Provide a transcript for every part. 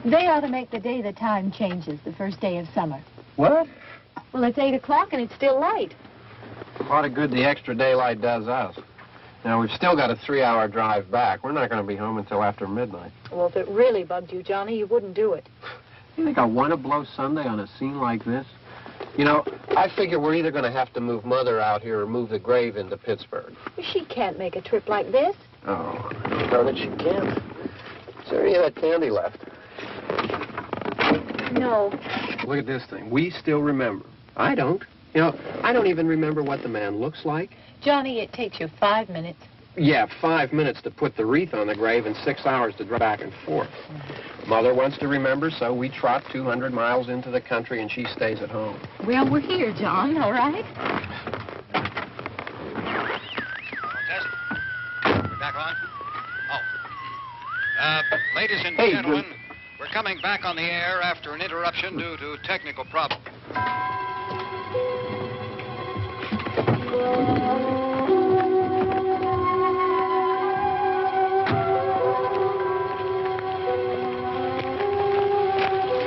They ought to make the day the time changes, the first day of summer. What? Well, it's 8 o'clock and it's still light. A lot of good the extra daylight does us. Now, we've still got a 3-hour drive back. We're not going to be home until after midnight. Well, if it really bugged you, Johnny, you wouldn't do it. You think I want to blow Sunday on a scene like this? You know, I figure we're either going to have to move Mother out here or move the grave into Pittsburgh. She can't make a trip like this. Oh, darn it, she can't. Is there any of that candy left? No. Look at this thing. We still remember. I don't. You know, I don't even remember what the man looks like. Johnny, it takes you 5 minutes. Yeah, 5 minutes to put the wreath on the grave and 6 hours to drive back and forth. Mother wants to remember, so we trot 200 miles into the country and she stays at home. Well, we're here, John, all right? Test. We're back on? Oh. Ladies and gentlemen, we're coming back on the air after an interruption due to technical problem.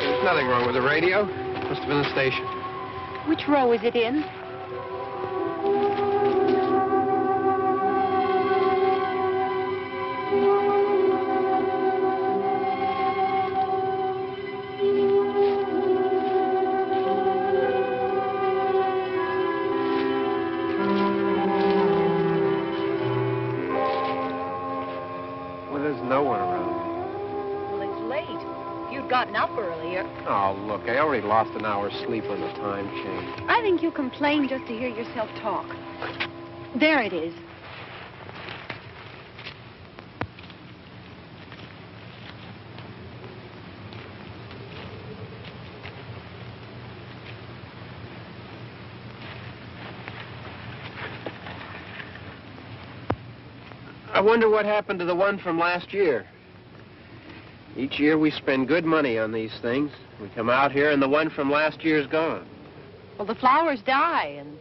There's nothing wrong with the radio. Must have been the station. Which row is it in? Gotten up earlier. Oh, look, I already lost an hour's sleep on the time change. I think you complain just to hear yourself talk. There it is. I wonder what happened to the one from last year. Each year we spend good money on these things. We come out here and the one from last year's gone. Well, the flowers die and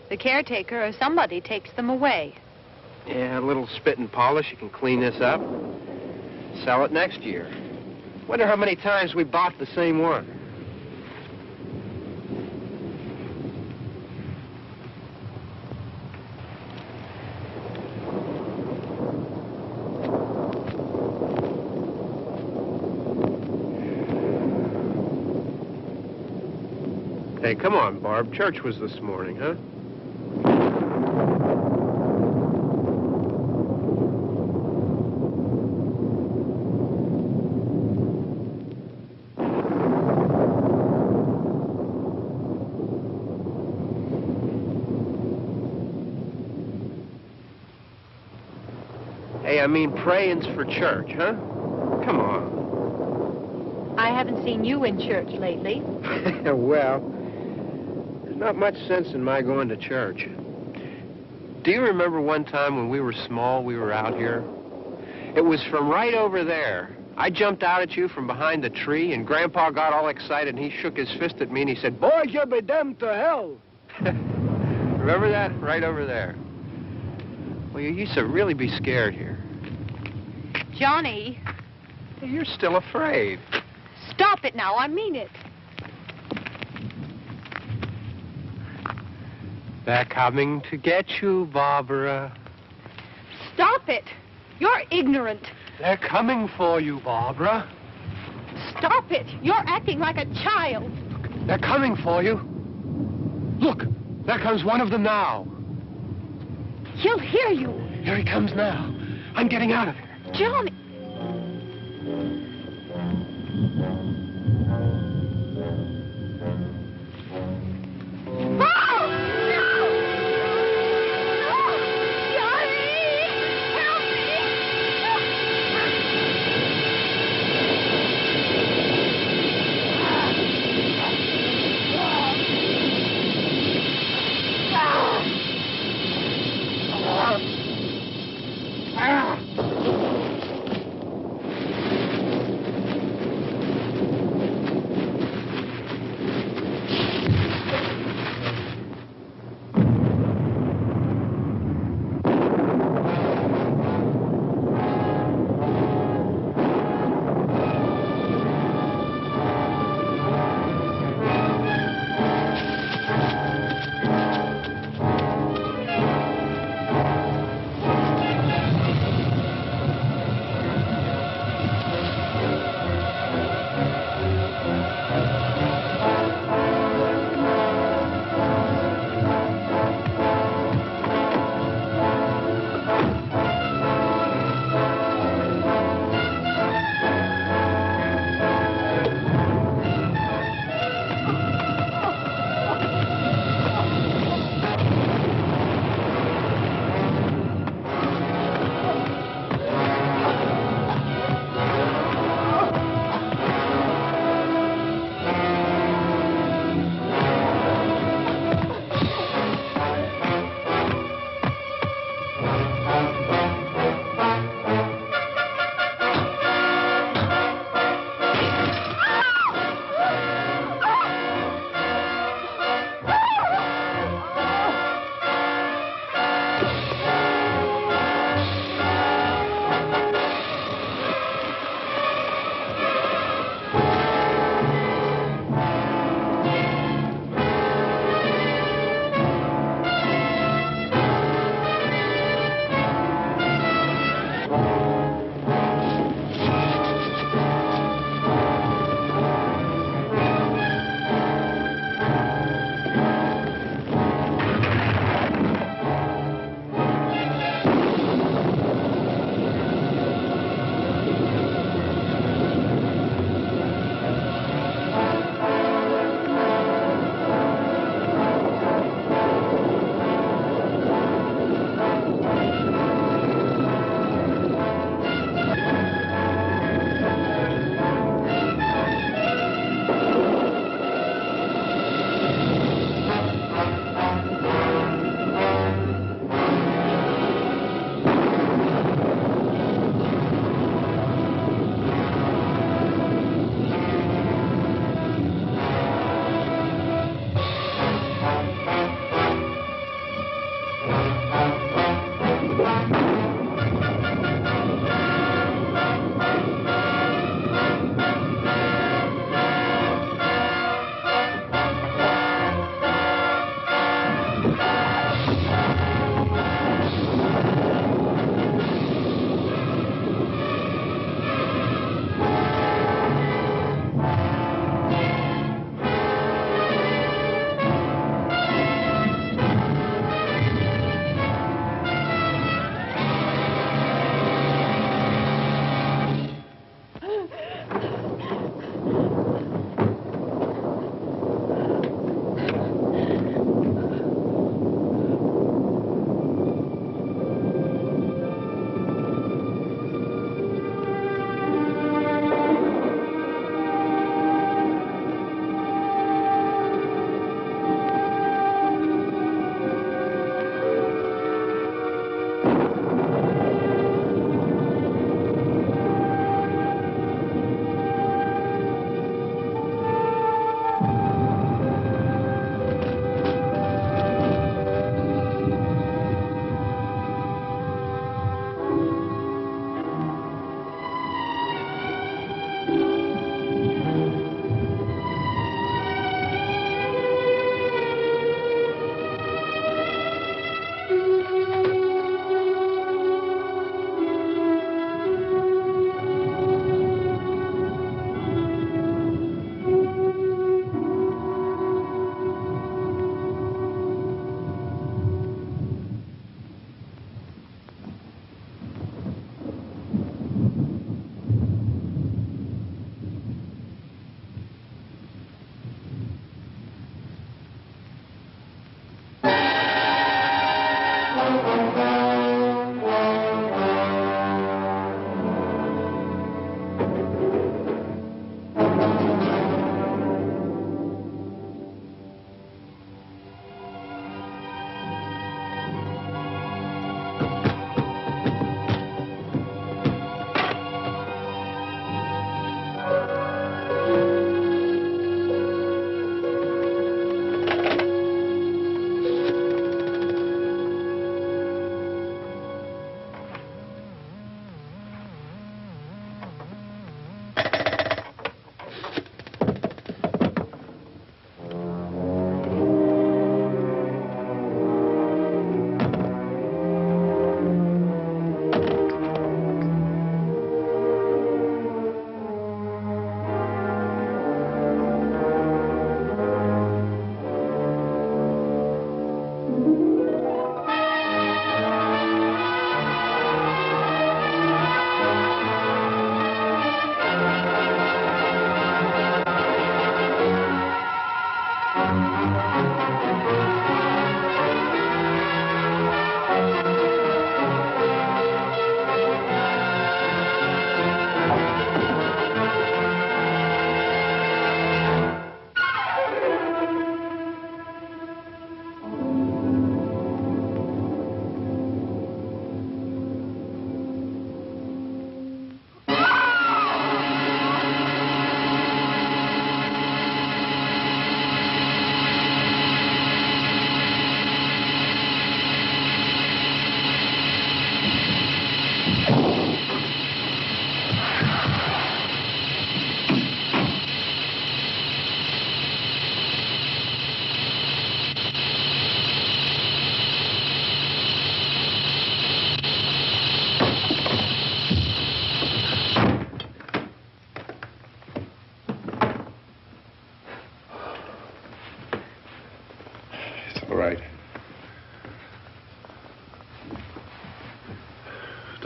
the caretaker or somebody takes them away. Yeah, a little spit and polish. You can clean this up. Sell it next year. Wonder how many times we bought the same one. Hey, come on, Barb. Church was this morning, huh? Hey, I mean praying's for church, huh? Come on. I haven't seen you in church lately. Well, there's not much sense in my going to church. Do you remember one time when we were small, we were out here? It was from right over there. I jumped out at you from behind the tree, and Grandpa got all excited, and he shook his fist at me, and he said, "Boy, you'll be damned to hell." Remember that? Right over there. Well, you used to really be scared here. Johnny. You're still afraid. Stop it now. I mean it. They're coming to get you, Barbara. Stop it. You're ignorant. They're coming for you, Barbara. Stop it. You're acting like a child. They're coming for you. Look, there comes one of them now. He'll hear you. Here he comes now. I'm getting out of here. Johnny.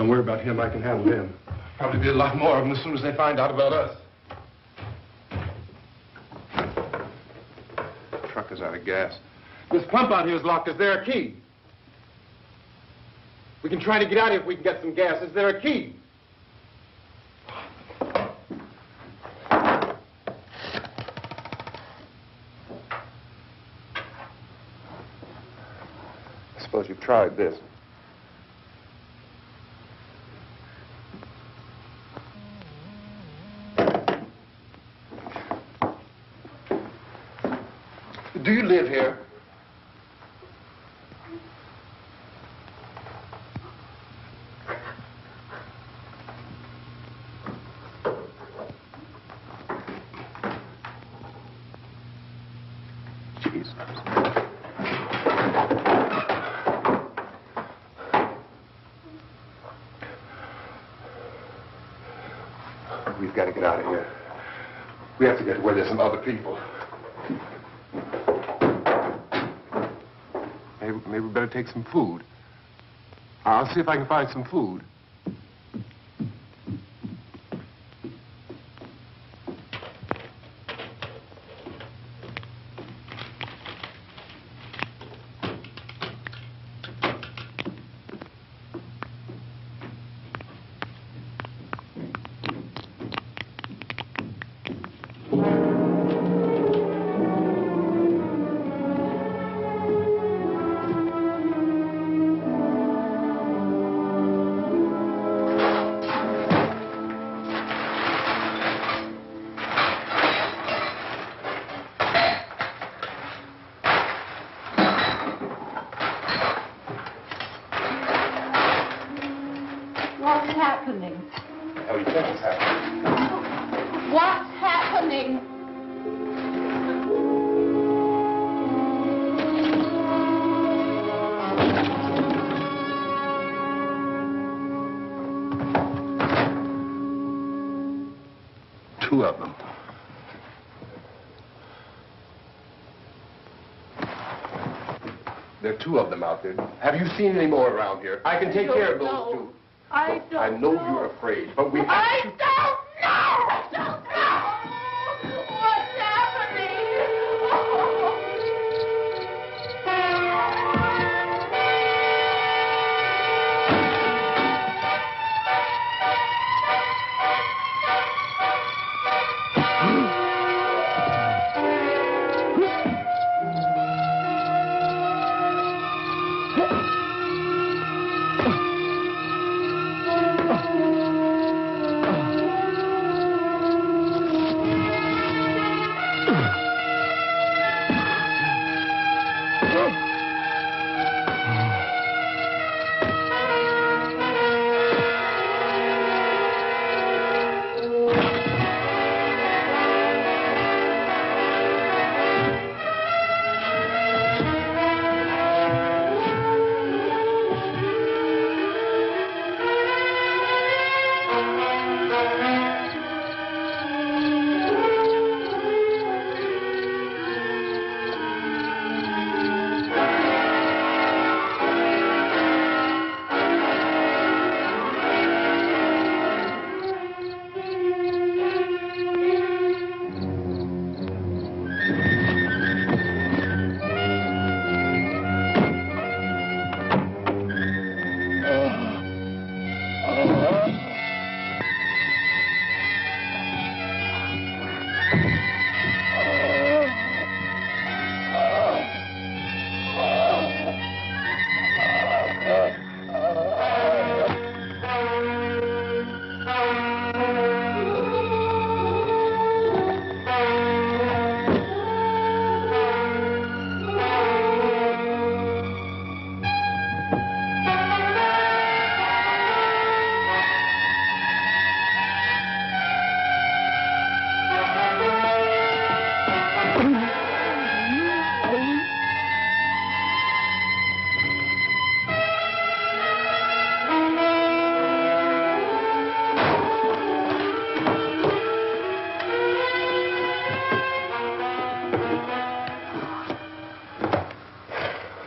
Don't worry about him. I can handle him. Probably be a lot more of them as soon as they find out about us. The truck is out of gas. This pump out here is locked. Is there a key? We can try to get out here if we can get some gas. Is there a key? I suppose you've tried this. Do you live here? Jesus. We've got to get out of here. We have to get to where there's some other people. Maybe we better take some food. I'll see if I can find some food. Two of them. There are two of them out there. Have you seen any more around here? I can take care of those two. I don't know. I know you're afraid, but we have to... I don't know! I don't know! What's happening?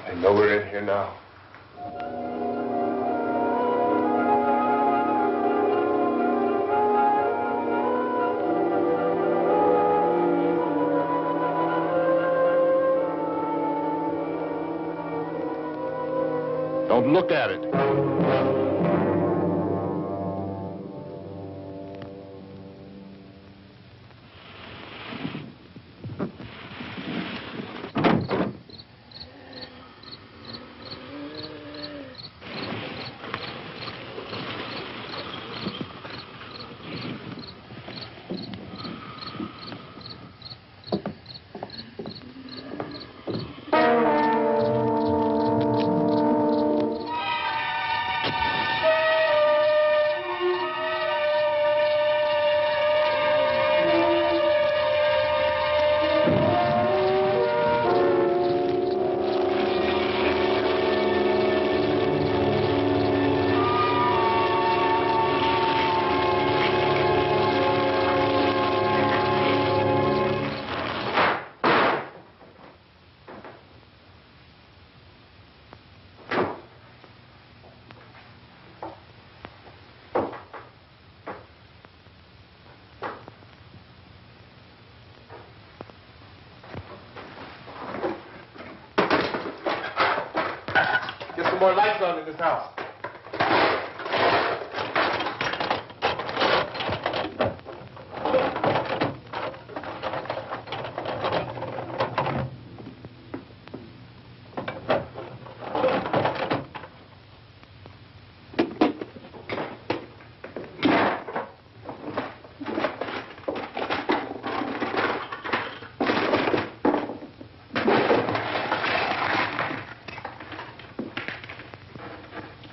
I know we're in here now. Don't look at it. More lights on in this house.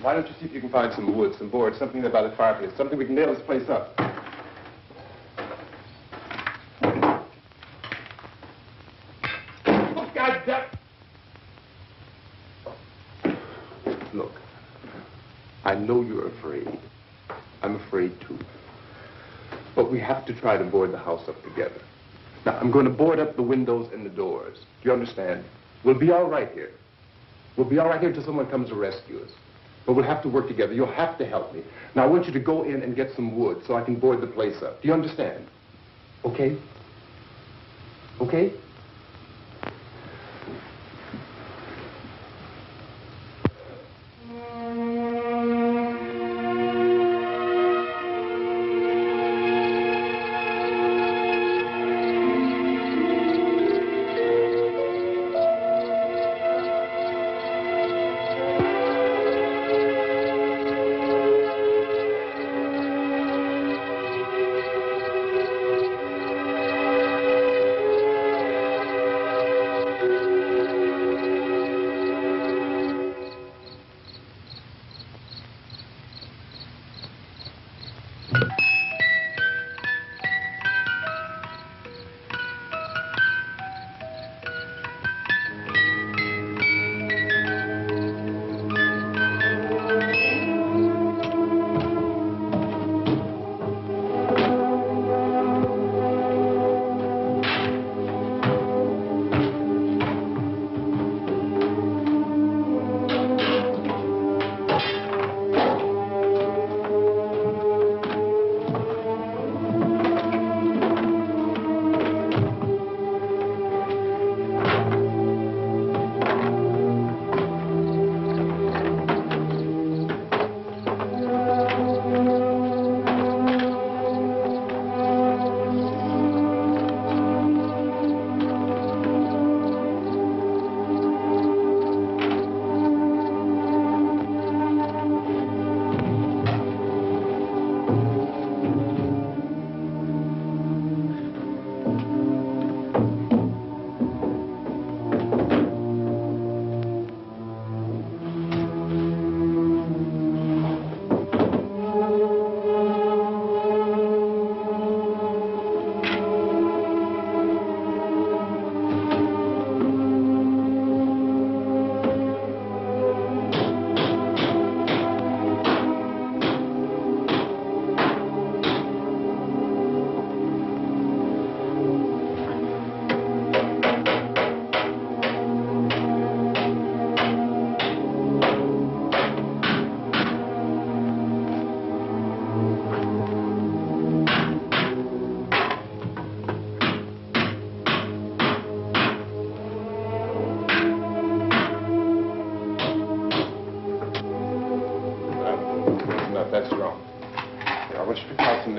Why don't you see if you can find some wood, some board, something there by the fireplace, something we can nail this place up. Oh, God damn. Look, I know you're afraid. I'm afraid too. But we have to try to board the house up together. Now, I'm going to board up the windows and the doors. Do you understand? We'll be all right here. We'll be all right here until someone comes to rescue us. But we'll have to work together. You'll have to help me. Now, I want you to go in and get some wood so I can board the place up. Do you understand? Okay? Okay?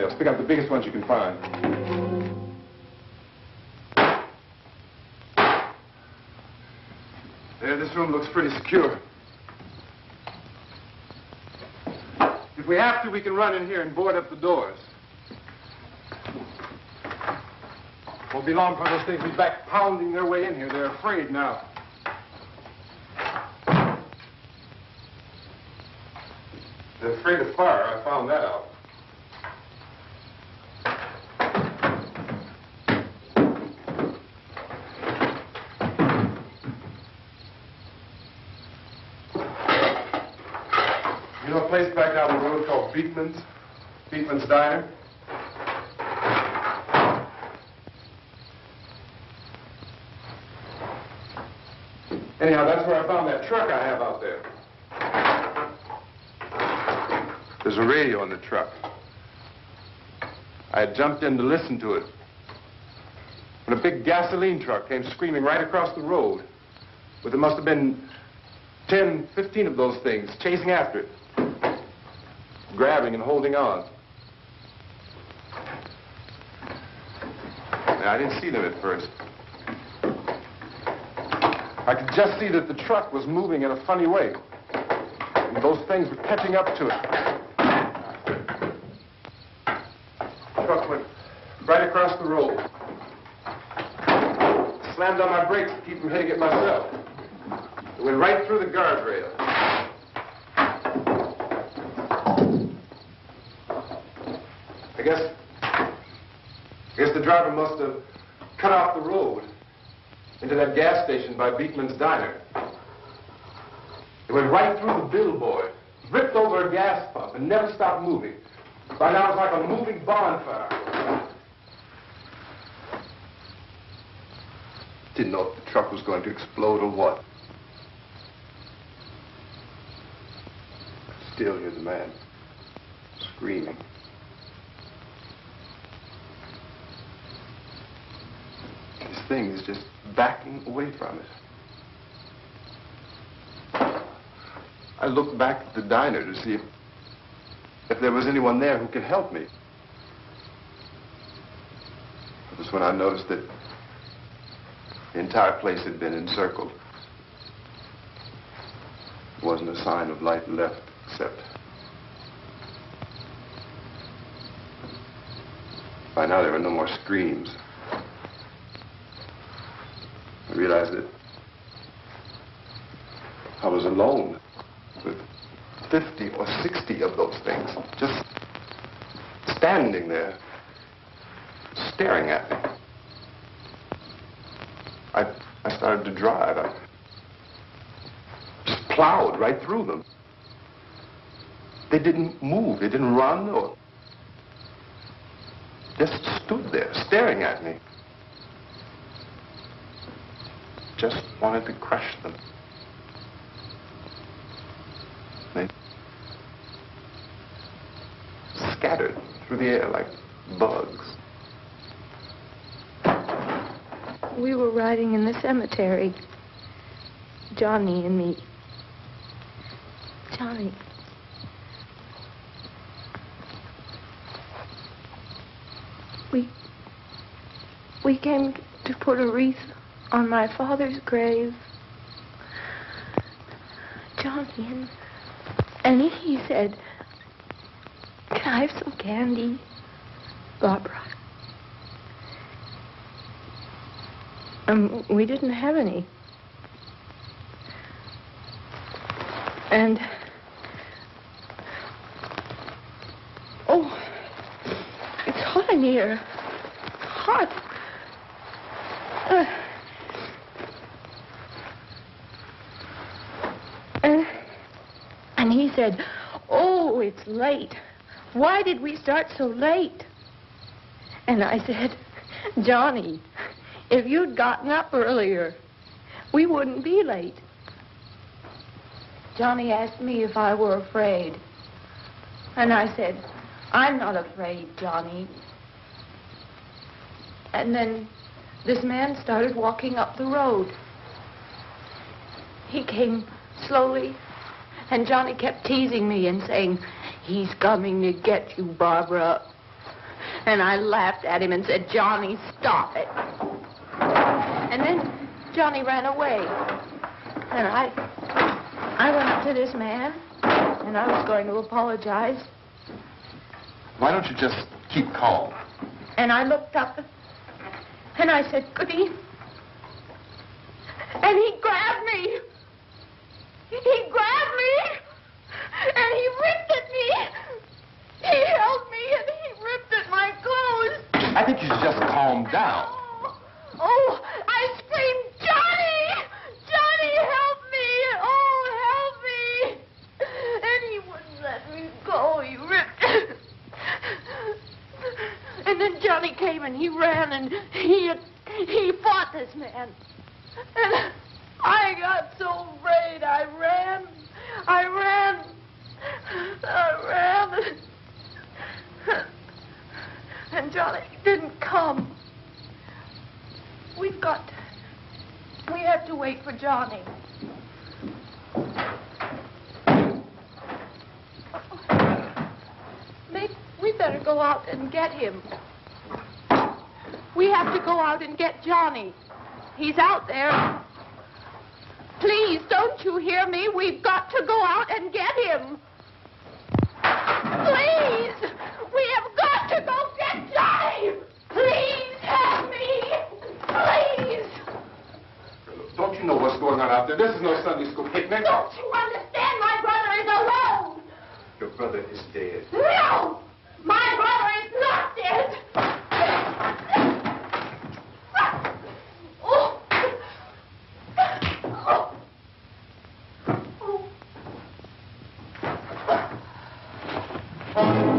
nails. Pick out the biggest ones you can find. There, this room looks pretty secure. If we have to, we can run in here and board up the doors. Won't be long before those things will be back pounding their way in here. They're afraid now. They're afraid of fire. I found that out. You know a place back down the road called Beekman's? Beekman's Diner? Anyhow, that's where I found that truck I have out there. There's a radio in the truck. I had jumped in to listen to it when a big gasoline truck came screaming right across the road. But there must have been 10, 15 of those things chasing after it, grabbing and holding on. Now, I didn't see them at first. I could just see that the truck was moving in a funny way. And those things were catching up to it. The truck went right across the road. Slammed on my brakes to keep from hitting it myself. It went right through the guardrail. I guess the driver must have cut off the road into that gas station by Beekman's Diner. It went right through the billboard, ripped over a gas pump, and never stopped moving. By now, it's like a moving bonfire. Didn't know if the truck was going to explode or what. I still hear the man screaming. This thing is just backing away from it. I looked back at the diner to see if there was anyone there who could help me. It was when I noticed that the entire place had been encircled. There wasn't a sign of light left except by now there were no more screams. I realized that I was alone with 50 or 60 of those things, just standing there, staring at me. I started to drive. I just plowed right through them. They didn't move. They didn't run or just stood there, staring at me. Just wanted to crush them. They scattered through the air like bugs. We were riding in the cemetery, Johnny and me. Johnny. We came to put a wreath on my father's grave. Johnny, and he said, "Can I have some candy, Barbara?" We didn't have any. And, oh, it's hot in here. Hot. And he said, "Oh, it's late. Why did we start so late?" And I said, "Johnny, if you'd gotten up earlier, we wouldn't be late." Johnny asked me if I were afraid. And I said, "I'm not afraid, Johnny." And then this man started walking up the road. He came slowly, and Johnny kept teasing me and saying, "He's coming to get you, Barbara." And I laughed at him and said, Johnny, stop it. And then Johnny ran away. And I went up to this man, and I was going to apologize. Why don't you just keep calm? And I looked up, and I said, Goody. And he grabbed me. He grabbed me, and he ripped at me. He held me, and he ripped at my clothes. I think you should just calm down. Oh, I screamed, Johnny! Johnny, help me! Oh, help me! And he wouldn't let me go. He ripped. And then Johnny came and he ran and he fought this man. And I got so afraid. I ran. And Johnny didn't come. We have to wait for Johnny. We better go out and get him. We have to go out and get Johnny. He's out there. Please, don't you hear me? We've got to go out and get him. Please! We have got to go get Johnny! Please help me! Please! Don't you know what's going on out there? This is no Sunday school picnic. Don't you understand? My brother is alone! Your brother is dead. No! My brother is not dead! Oh.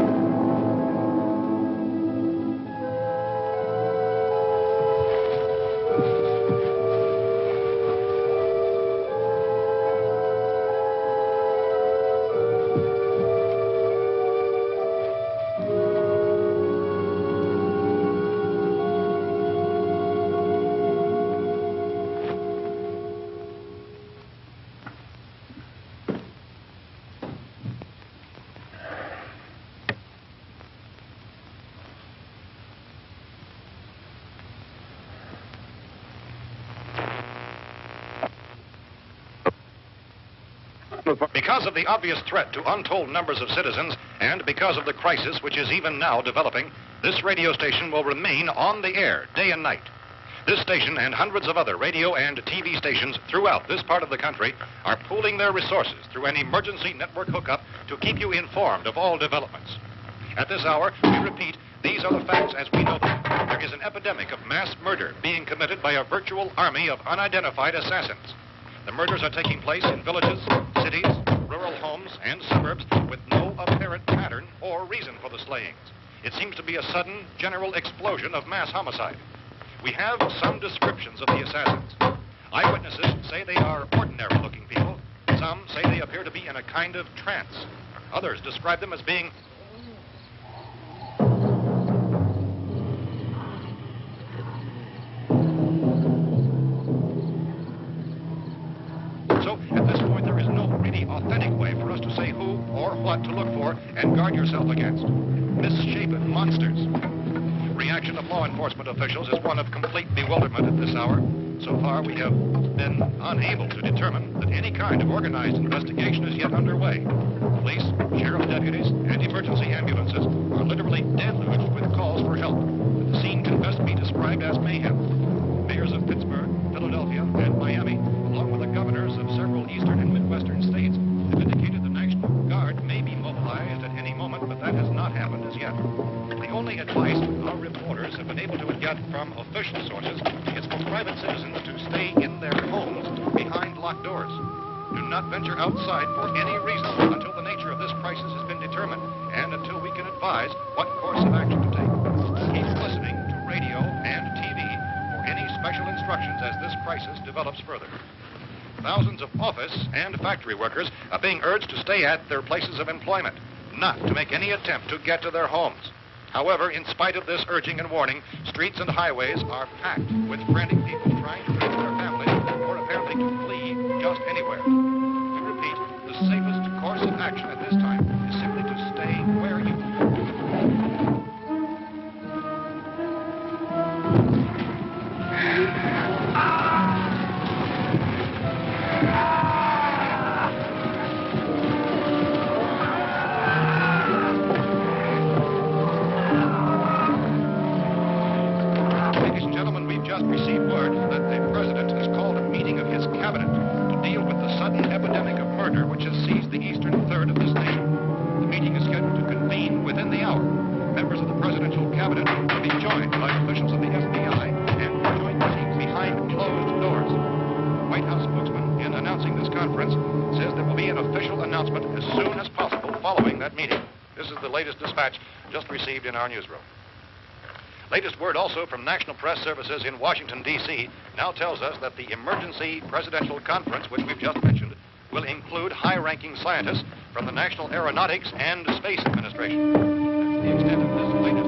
Because of the obvious threat to untold numbers of citizens, and because of the crisis which is even now developing, this radio station will remain on the air day and night. This station and hundreds of other radio and TV stations throughout this part of the country are pooling their resources through an emergency network hookup to keep you informed of all developments. At this hour, we repeat, these are the facts as we know them. There is an epidemic of mass murder being committed by a virtual army of unidentified assassins. The murders are taking place in villages, cities, rural homes, and suburbs with no apparent pattern or reason for the slayings. It seems to be a sudden, general explosion of mass homicide. We have some descriptions of the assassins. Eyewitnesses say they are ordinary-looking people. Some say they appear to be in a kind of trance. Others describe them as being authentic way for us to say who or what to look for and guard yourself against. Misshapen monsters. Reaction of law enforcement officials is one of complete bewilderment at this hour. So far, we have been unable to determine that any kind of organized investigation is yet underway. Police, sheriff's deputies, and emergency ambulances are literally deluged with calls for help. The scene can best be described as mayhem. Mayors of Pittsburgh, Philadelphia, and Miami, along with the governors of several eastern and midwestern states, have indicated the National Guard may be mobilized at any moment, but that has not happened as yet. The only advice our reporters have been able to get from official sources is for private citizens to stay in their homes behind locked doors. Do not venture outside for any reason until the nature of this crisis has been determined and until we can advise what course of action to take. Keep listening to radio and TV for any special instructions as this crisis develops further. Thousands of office and factory workers are being urged to stay at their places of employment, not to make any attempt to get to their homes. However, in spite of this urging and warning, streets and highways are packed with frantic people trying to reach their families or apparently to flee just anywhere. We repeat, the safest course of action at this time is simply to stay where you are. received word that the president has called a meeting of his cabinet to deal with the sudden epidemic of murder which has seized the eastern third of this nation. The meeting is scheduled to convene within the hour. Members of the presidential cabinet will be joined by officials of the FBI and joint teams behind closed doors. The White House spokesman, in announcing this conference, says there will be an official announcement as soon as possible following that meeting. This is the latest dispatch just received in our newsroom. Latest word also from National Press Services in Washington, D.C. now tells us that the emergency presidential conference, which we've just mentioned, will include high-ranking scientists from the National Aeronautics and Space Administration. That's the extent of this latest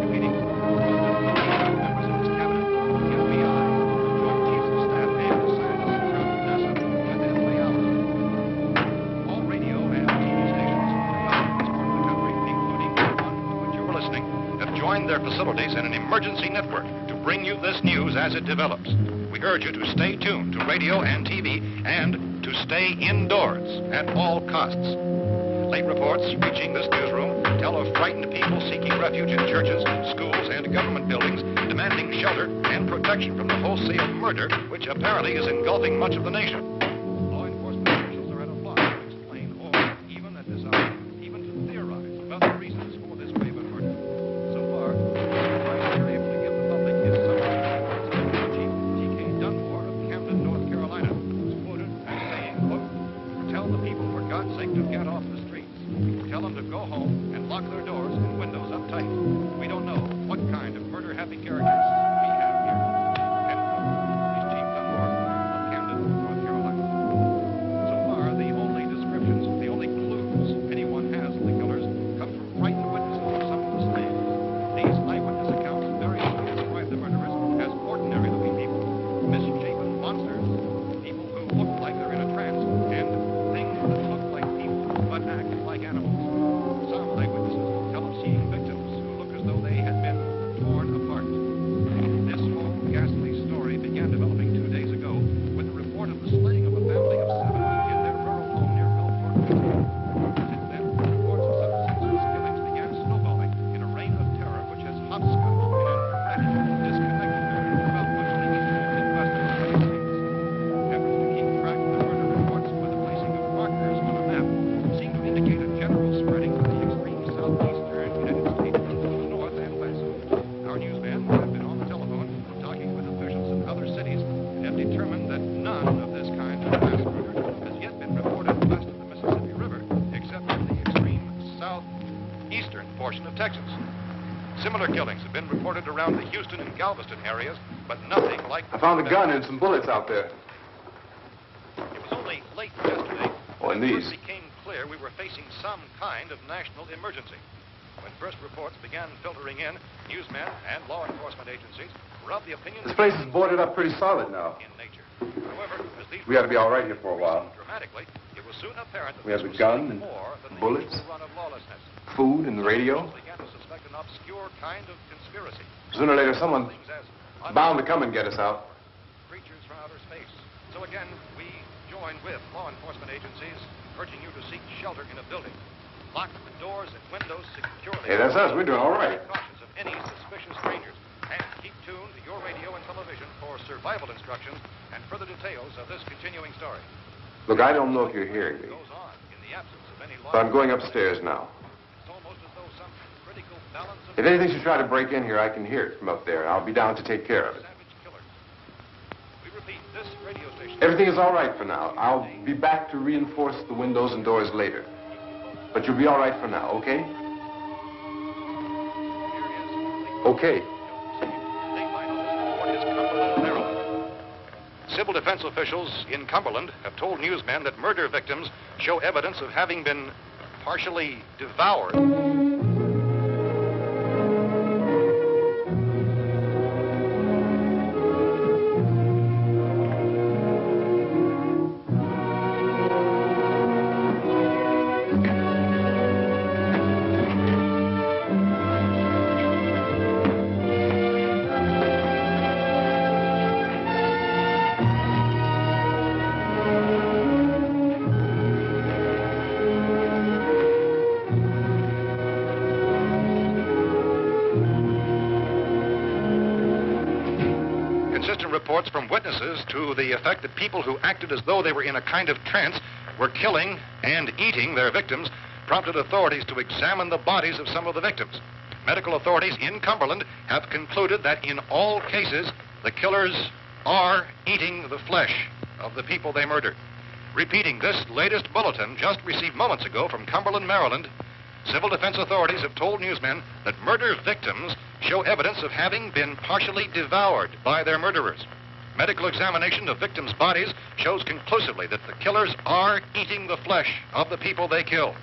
meeting. Members of his cabinet, the FBI, Joint Chiefs of Staff, and the scientists from NASA within the hour. All radio and TV stations throughout this part of the country, including the one to which you're listening, have joined their facilities in an emergency network to bring you this news as it develops. We urge you to stay tuned to radio and TV and to stay indoors at all costs. Late reports reaching this newsroom tell of frightened people seeking refuge in churches, schools, and government buildings, demanding shelter and protection from the wholesale murder which apparently is engulfing much of the nation. Law enforcement officials are at a loss to explain or, even at this hour, even to theorize about the reasons for this wave of murder. So far, the advice we're able to give the public is summary. Chief T.K. Dunmore of Camden, North Carolina, was quoted as saying, quote, "Tell the people, for God's sake, to get off the streets. Tell them to go home and lock their doors and windows up tight. We don't know what kind of murder-happy characters we have here." End quote. He's Chief Dunmore of Camden, North Carolina. So far, the only descriptions, the only clues anyone has of the killers come from frightened witnesses of some of the slaves. These eyewitness accounts variously describe the murderers as ordinary-looking people, misshapen monsters, people who look like they're in a trance, and things that look like people but act like animals. Some eyewitnesses tell of seeing victims who look as though they had been torn apart. This whole ghastly story began developing 2 days ago with the report of the slaying of a family of 7 in their rural home near Belfort, Virginia. Since then, reports of such senseless killings began snowballing in a reign of terror which has hopscotched in an erratic, disconnected manner throughout much of the eastern and midwestern United States. Efforts to keep track of the murder reports with the placing of markers on a map seem to indicate a general spreading of the extreme southeastern United States into the north and west. Our newsmen have been on the telephone talking with officials in other cities and have determined that none of this kind of mass murder has yet been reported west of the Mississippi River, except in the extreme southeastern portion of Texas. Similar killings have been reported around the Houston and Galveston areas, but nothing like... I found a gun and some bullets out there. It was only late yesterday Oh, and when it these. first became clear we were facing some kind of national emergency. When first reports began filtering in, newsmen and law enforcement agencies were of the opinion This place is boarded up pretty solid now. in nature. However, as these We ought to be all right here for a while. dramatically, it was soon apparent that We have this the was gun something and more than the bullets. usual run of lawlessness. Food and the radio. Officials began to suspect an obscure kind of conspiracy. Sooner or later, someone Things as bound to come and get us out. creatures from outer space. So again, we join with law enforcement agencies, urging you to seek shelter in a building. Lock the doors and windows securely. Hey, that's us. We're doing all right. Cautious of any suspicious strangers. And keep tuned to your radio and television for survival instructions and further details of this continuing story. Look, I don't know if you're hearing me, Goes on in the absence of any law. but I'm going upstairs now. It's almost as though some critical balance of If anything should try to break in here, I can hear it from up there. I'll be down to take care of it. savage killers. We repeat, this radio station. Everything is all right for now. I'll be back to reinforce the windows and doors later. But you'll be all right for now, okay? Okay. Civil defense officials in Cumberland have told newsmen that murder victims show evidence of having been partially devoured. consistent reports from witnesses to the effect that people who acted as though they were in a kind of trance were killing and eating their victims prompted authorities to examine the bodies of some of the victims. Medical authorities in Cumberland have concluded that in all cases, the killers are eating the flesh of the people they murdered. Repeating this latest bulletin just received moments ago from Cumberland, Maryland, civil defense authorities have told newsmen that murder victims show evidence of having been partially devoured by their murderers. Medical examination of victims' bodies shows conclusively that the killers are eating the flesh of the people they kill.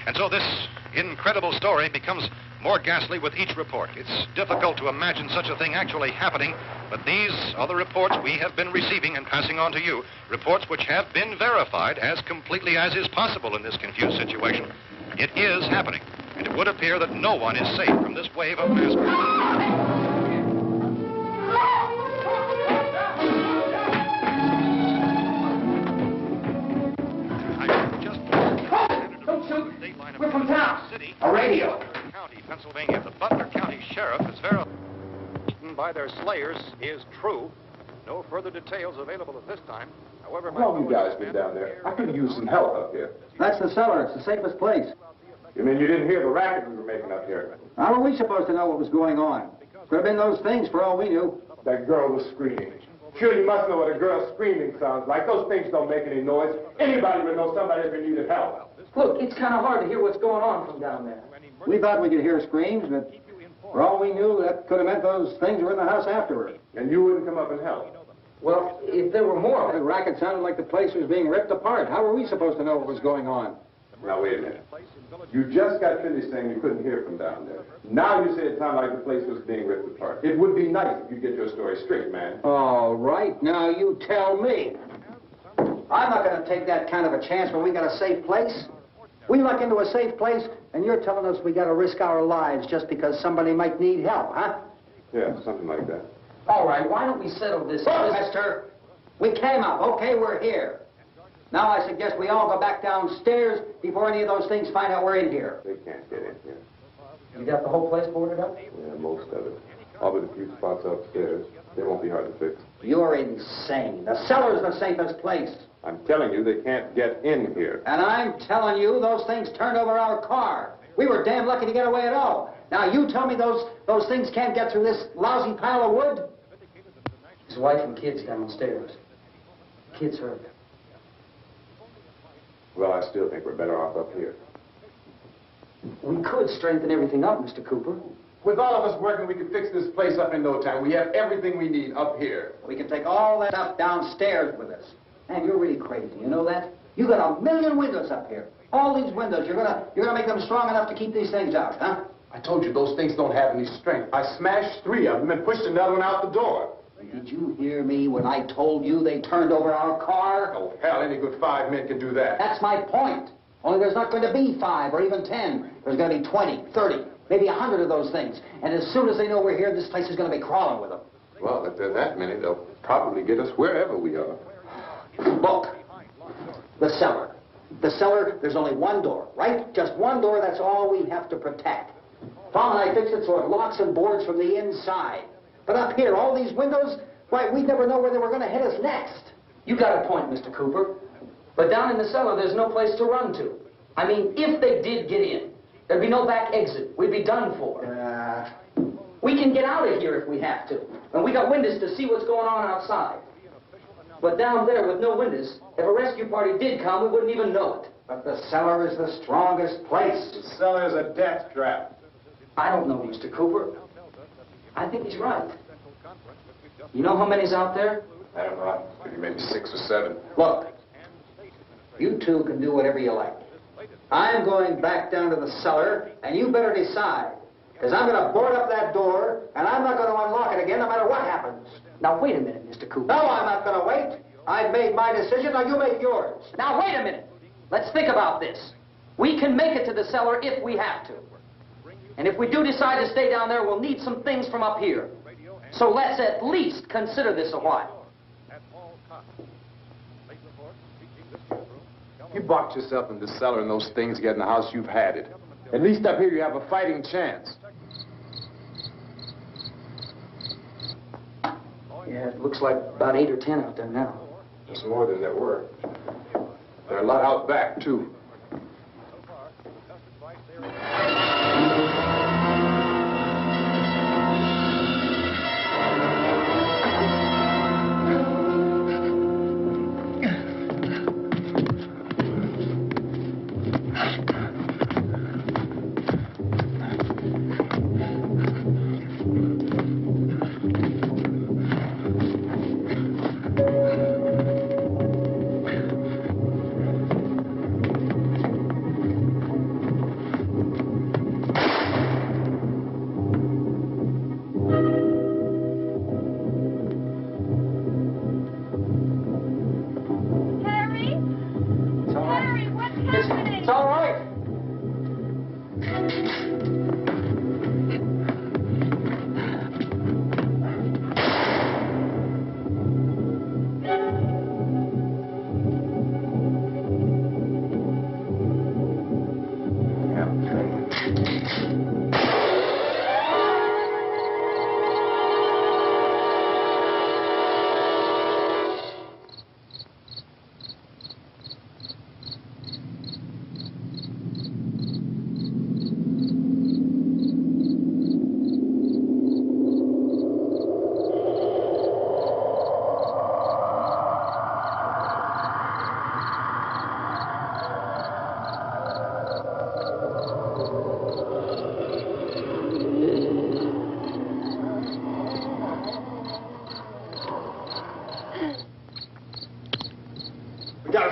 And so this incredible story becomes more ghastly with each report. It's difficult to imagine such a thing actually happening, but these are the reports we have been receiving and passing on to you, reports which have been verified as completely as is possible in this confused situation. It is happening, and it would appear that no one is safe from this wave of mass murder. We're from town. A radio. County, Pennsylvania. The Butler County Sheriff is verified by their slayers is true. No further details available at this time. However, How long you guys been down there? I could use some help up here. That's the cellar. It's the safest place. You mean you didn't hear the racket we were making up here? How were we supposed to know what was going on? Could have been those things for all we knew. That girl was screaming. Sure, you must know what a girl screaming sounds like. Those things don't make any noise. Anybody would know somebody ever needed help. Look, it's kind of hard to hear what's going on from down there. We thought we could hear screams, but for all we knew, that could have meant those things were in the house afterward. And you wouldn't come up and help? Well, if there were more, the racket sounded like the place was being ripped apart. How were we supposed to know what was going on? Now, wait a minute. You just got finished saying you couldn't hear from down there. Now you say it sounded like the place was being ripped apart. It would be nice if you get your story straight, man. All right, now you tell me. I'm not going to take that kind of a chance when we got a safe place. We luck into a safe place, and you're telling us we got to risk our lives just because somebody might need help, huh? Yeah, something like that. All right, why don't we settle this? Look, mister, we came up. Okay, we're here. Now I suggest we all go back downstairs before any of those things find out we're in here. They can't get in here. You got the whole place boarded up? Yeah, most of it. All but a few spots upstairs. They won't be hard to fix. You're insane. The cellar's the safest place. I'm telling you, they can't get in here. And I'm telling you, those things turned over our car. We were damn lucky to get away at all. Now, you tell me those things can't get through this lousy pile of wood? His wife and kids downstairs. Kids hurt. Well, I still think we're better off up here. We could strengthen everything up, Mr. Cooper. With all of us working, we can fix this place up in no time. We have everything we need up here. We can take all that stuff downstairs with us. Man, you're really crazy, you know that? You got 1,000,000 windows up here. All these windows, you're gonna make them strong enough to keep these things out, huh? I told you those things don't have any strength. I smashed 3 of them and pushed another one out the door. Did you hear me when I told you they turned over our car? Oh, hell, any good 5 men can do that. That's my point. Only there's not going to be 5 or even 10. There's going to be 20, 30, maybe 100 of those things. And as soon as they know we're here, this place is going to be crawling with them. Well, if there are that many, they'll probably get us wherever we are. Look, the cellar. The cellar, there's only one door, right? Just one door, that's all we have to protect. Tom and I fixed it so it locks and boards from the inside. But up here, all these windows, why, we'd never know where they were going to hit us next. You got a point, Mr. Cooper. But down in the cellar, there's no place to run to. I mean, if they did get in, there'd be no back exit. We'd be done for. We can get out of here if we have to. And we got windows to see what's going on outside. But down there with no windows, if a rescue party did come, we wouldn't even know it. But the cellar is the strongest place. The cellar is a death trap. I don't know, Mr. Cooper. I think he's right. You know how many's out there? I don't know. Maybe 6 or 7. Look, you two can do whatever you like. I'm going back down to the cellar, and you better decide. Because I'm going to board up that door, and I'm not going to unlock it again no matter what happens. Now, wait a minute, Mr. Cooper. No, I'm not going to wait. I've made my decision, now you make yours. Now, wait a minute. Let's think about this. We can make it to the cellar if we have to. And if we do decide to stay down there, we'll need some things from up here. So let's at least consider this a while. You box yourself in the cellar and those things get in the house, you've had it. At least up here you have a fighting chance. Yeah, it looks like about 8 or 10 out there now. There's more than there were. There are a lot out back, too.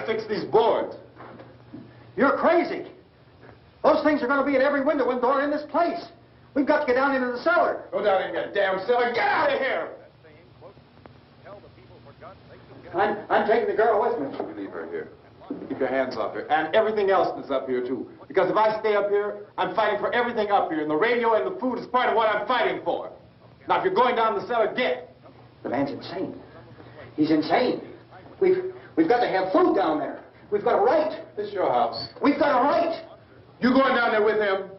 Fix these boards. You're crazy. Those things are going to be at every window and door in this place. We've got to get down into the cellar. Go down in that damn cellar. Get out of here! I'm taking the girl with me. You leave her here. Keep your hands off her. And everything else that's up here, too. Because if I stay up here, I'm fighting for everything up here. And the radio and the food is part of what I'm fighting for. Now, if you're going down the cellar, get. The man's insane. He's insane. We've got to have food down there. We've got a right. This is your house. We've got a right. You going down there with him?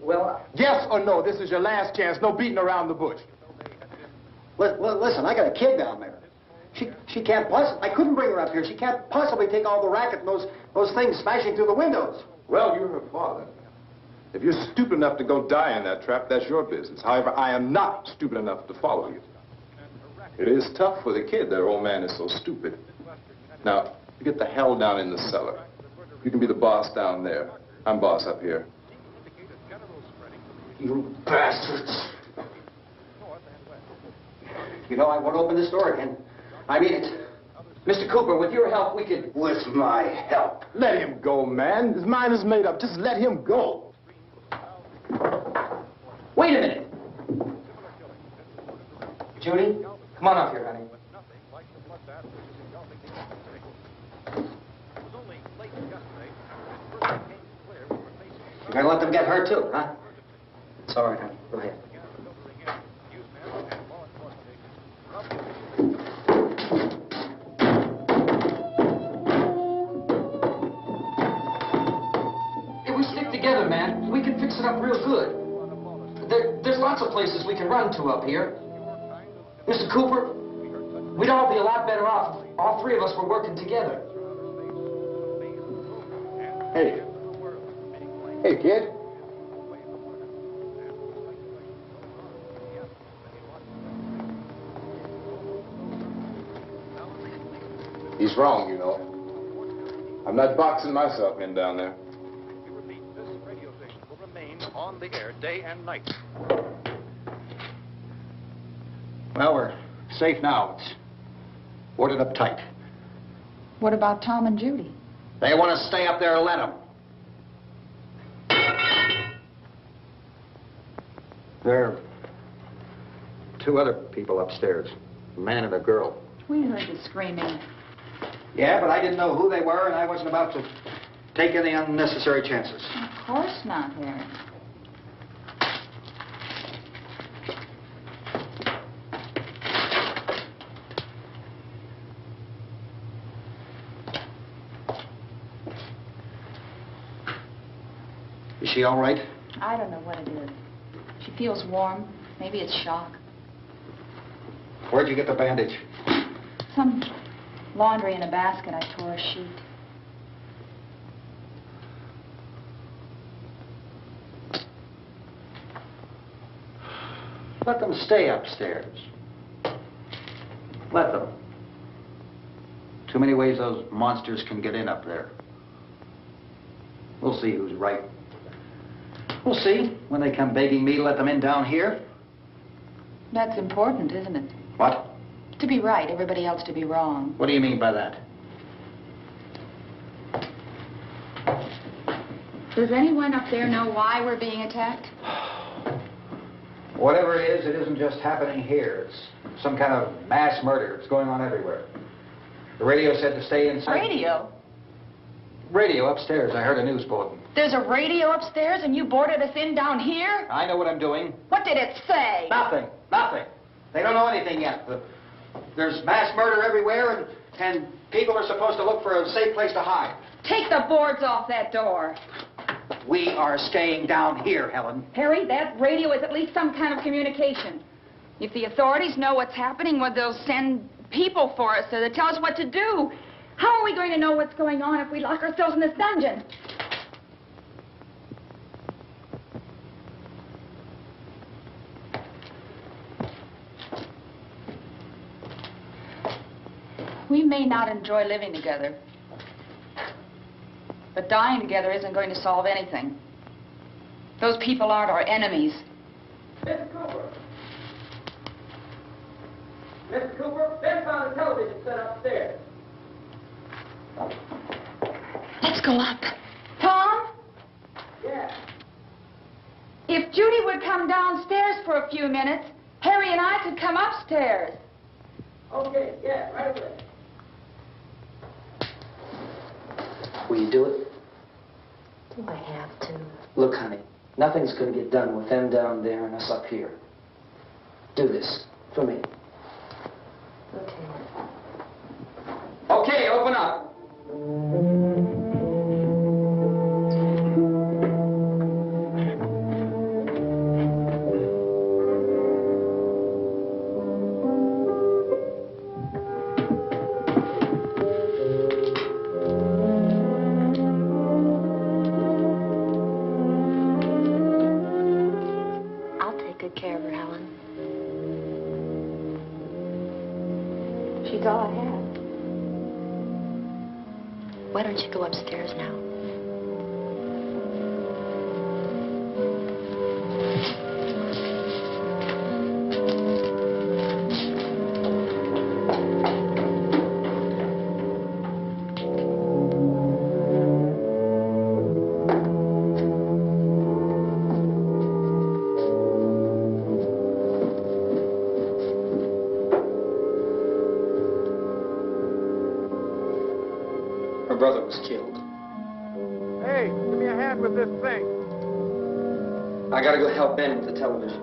Well, yes or no? This is your last chance. No beating around the bush. Listen, I got a kid down there. She can't possibly. I couldn't bring her up here. She can't possibly take all the racket and those things smashing through the windows. Well, you're her father. If you're stupid enough to go die in that trap, that's your business. However, I am not stupid enough to follow you. It is tough for the kid. That old man is so stupid. Now, you get the hell down in the cellar. You can be the boss down there. I'm boss up here. You bastards. You know, I won't open this door again. I mean it. Mr. Cooper, with your help, we could... With my help? Let him go, man. His mind is made up. Just let him go. Wait a minute. Judy, come on up here, honey. You're gonna let them get hurt, too, huh? It's all right, honey. Go ahead. If we stick together, man, we can fix it up real good. There's lots of places we can run to up here. Mr. Cooper, we'd all be a lot better off if all three of us were working together. Hey. Hey, kid. He's wrong, you know. I'm not boxing myself in down there. We repeat, this radio station will remain on the air day and night. Well, we're safe now. It's boarded up tight. What about Tom and Judy? They want to stay up there, let them. There are two other people upstairs, a man and a girl. We heard the screaming. Yeah, but I didn't know who they were, and I wasn't about to take any unnecessary chances. Of course not, Harry. Is she all right? I don't know what it is. She feels warm. Maybe it's shock. Where'd you get the bandage? Some laundry in a basket. I tore a sheet. Let them stay upstairs. Let them. Too many ways those monsters can get in up there. We'll see who's right. We'll see when they come begging me to let them in down here. That's important, isn't it? What? To be right, everybody else to be wrong. What do you mean by that? Does anyone up there know why we're being attacked? Whatever it is, it isn't just happening here. It's some kind of mass murder. It's going on everywhere. The radio said to stay inside. Radio? Radio upstairs. I heard a news bulletin. There's a radio upstairs and you boarded us in down here? I know what I'm doing. What did it say? Nothing. Nothing. They don't know anything yet. There's mass murder everywhere, and people are supposed to look for a safe place to hide. Take the boards off that door. We are staying down here, Helen. Harry, that radio is at least some kind of communication. If the authorities know what's happening, well, they'll send people for us to tell us what to do. How are we going to know what's going on if we lock ourselves in this dungeon? We may not enjoy living together, but dying together isn't going to solve anything. Those people aren't our enemies. Mr. Cooper! Mr. Cooper, Ben found a television set upstairs. Let's go up. Tom? Yeah. If Judy would come downstairs for a few minutes, Harry and I could come upstairs. Okay, yeah, right away. Will you do it? Do I have to? Look, honey, nothing's going to get done with them down there and us up here. Do this for me. Okay. Okay, open up. I'll take good care of her, Helen. She's all I have. Why don't you go upstairs now? Her brother was killed. Hey, give me a hand with this thing. I gotta go help Ben with the television.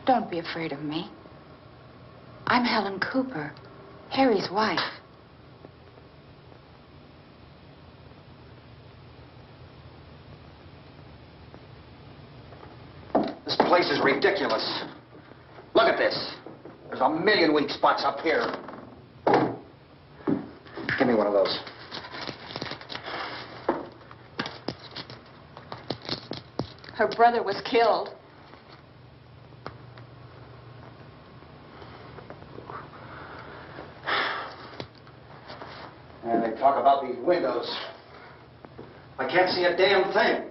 Don't be afraid of me. I'm Helen Cooper, Harry's wife. This place is ridiculous. Look at this. There's a million weak spots up here. Give me one of those. Her brother was killed. And they talk about these windows. I can't see a damn thing.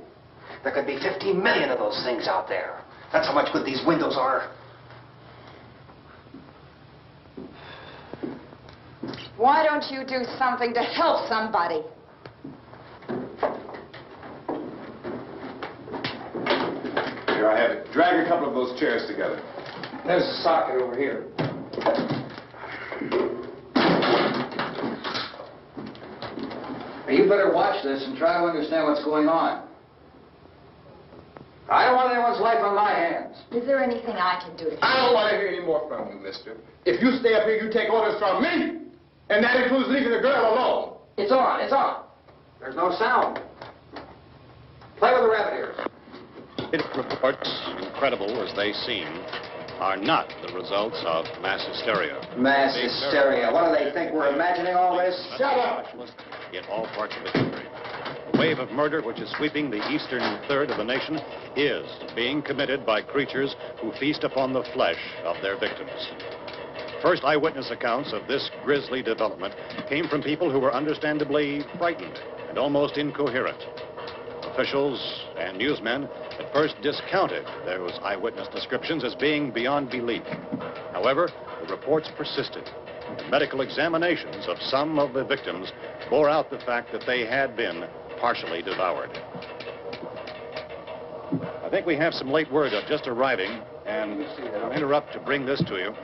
There could be 15 million of those things out there. That's how much good these windows are. Why don't you do something to help somebody? Here, I have it. Drag a couple of those chairs together. There's a socket over here. Now, you better watch this and try to understand what's going on. I don't want anyone's life on my hands. Is there anything I can do to I don't want to hear any more from you, mister. If you stay up here, you take orders from me. And that includes leaving the girl alone. It's on, it's on. There's no sound. Play with the rabbit ears. Reports, incredible as they seem, are not the results of mass hysteria. Mass hysteria. What do they think? We're imagining all this? Shut up! In all parts of the country. The wave of murder which is sweeping the eastern third of the nation is being committed by creatures who feast upon the flesh of their victims. First eyewitness accounts of this grisly development came from people who were understandably frightened and almost incoherent. Officials and newsmen at first discounted those eyewitness descriptions as being beyond belief. However, the reports persisted. And medical examinations of some of the victims bore out the fact that they had been partially devoured. I think we have some late word just arriving, and I'll interrupt to bring this to you.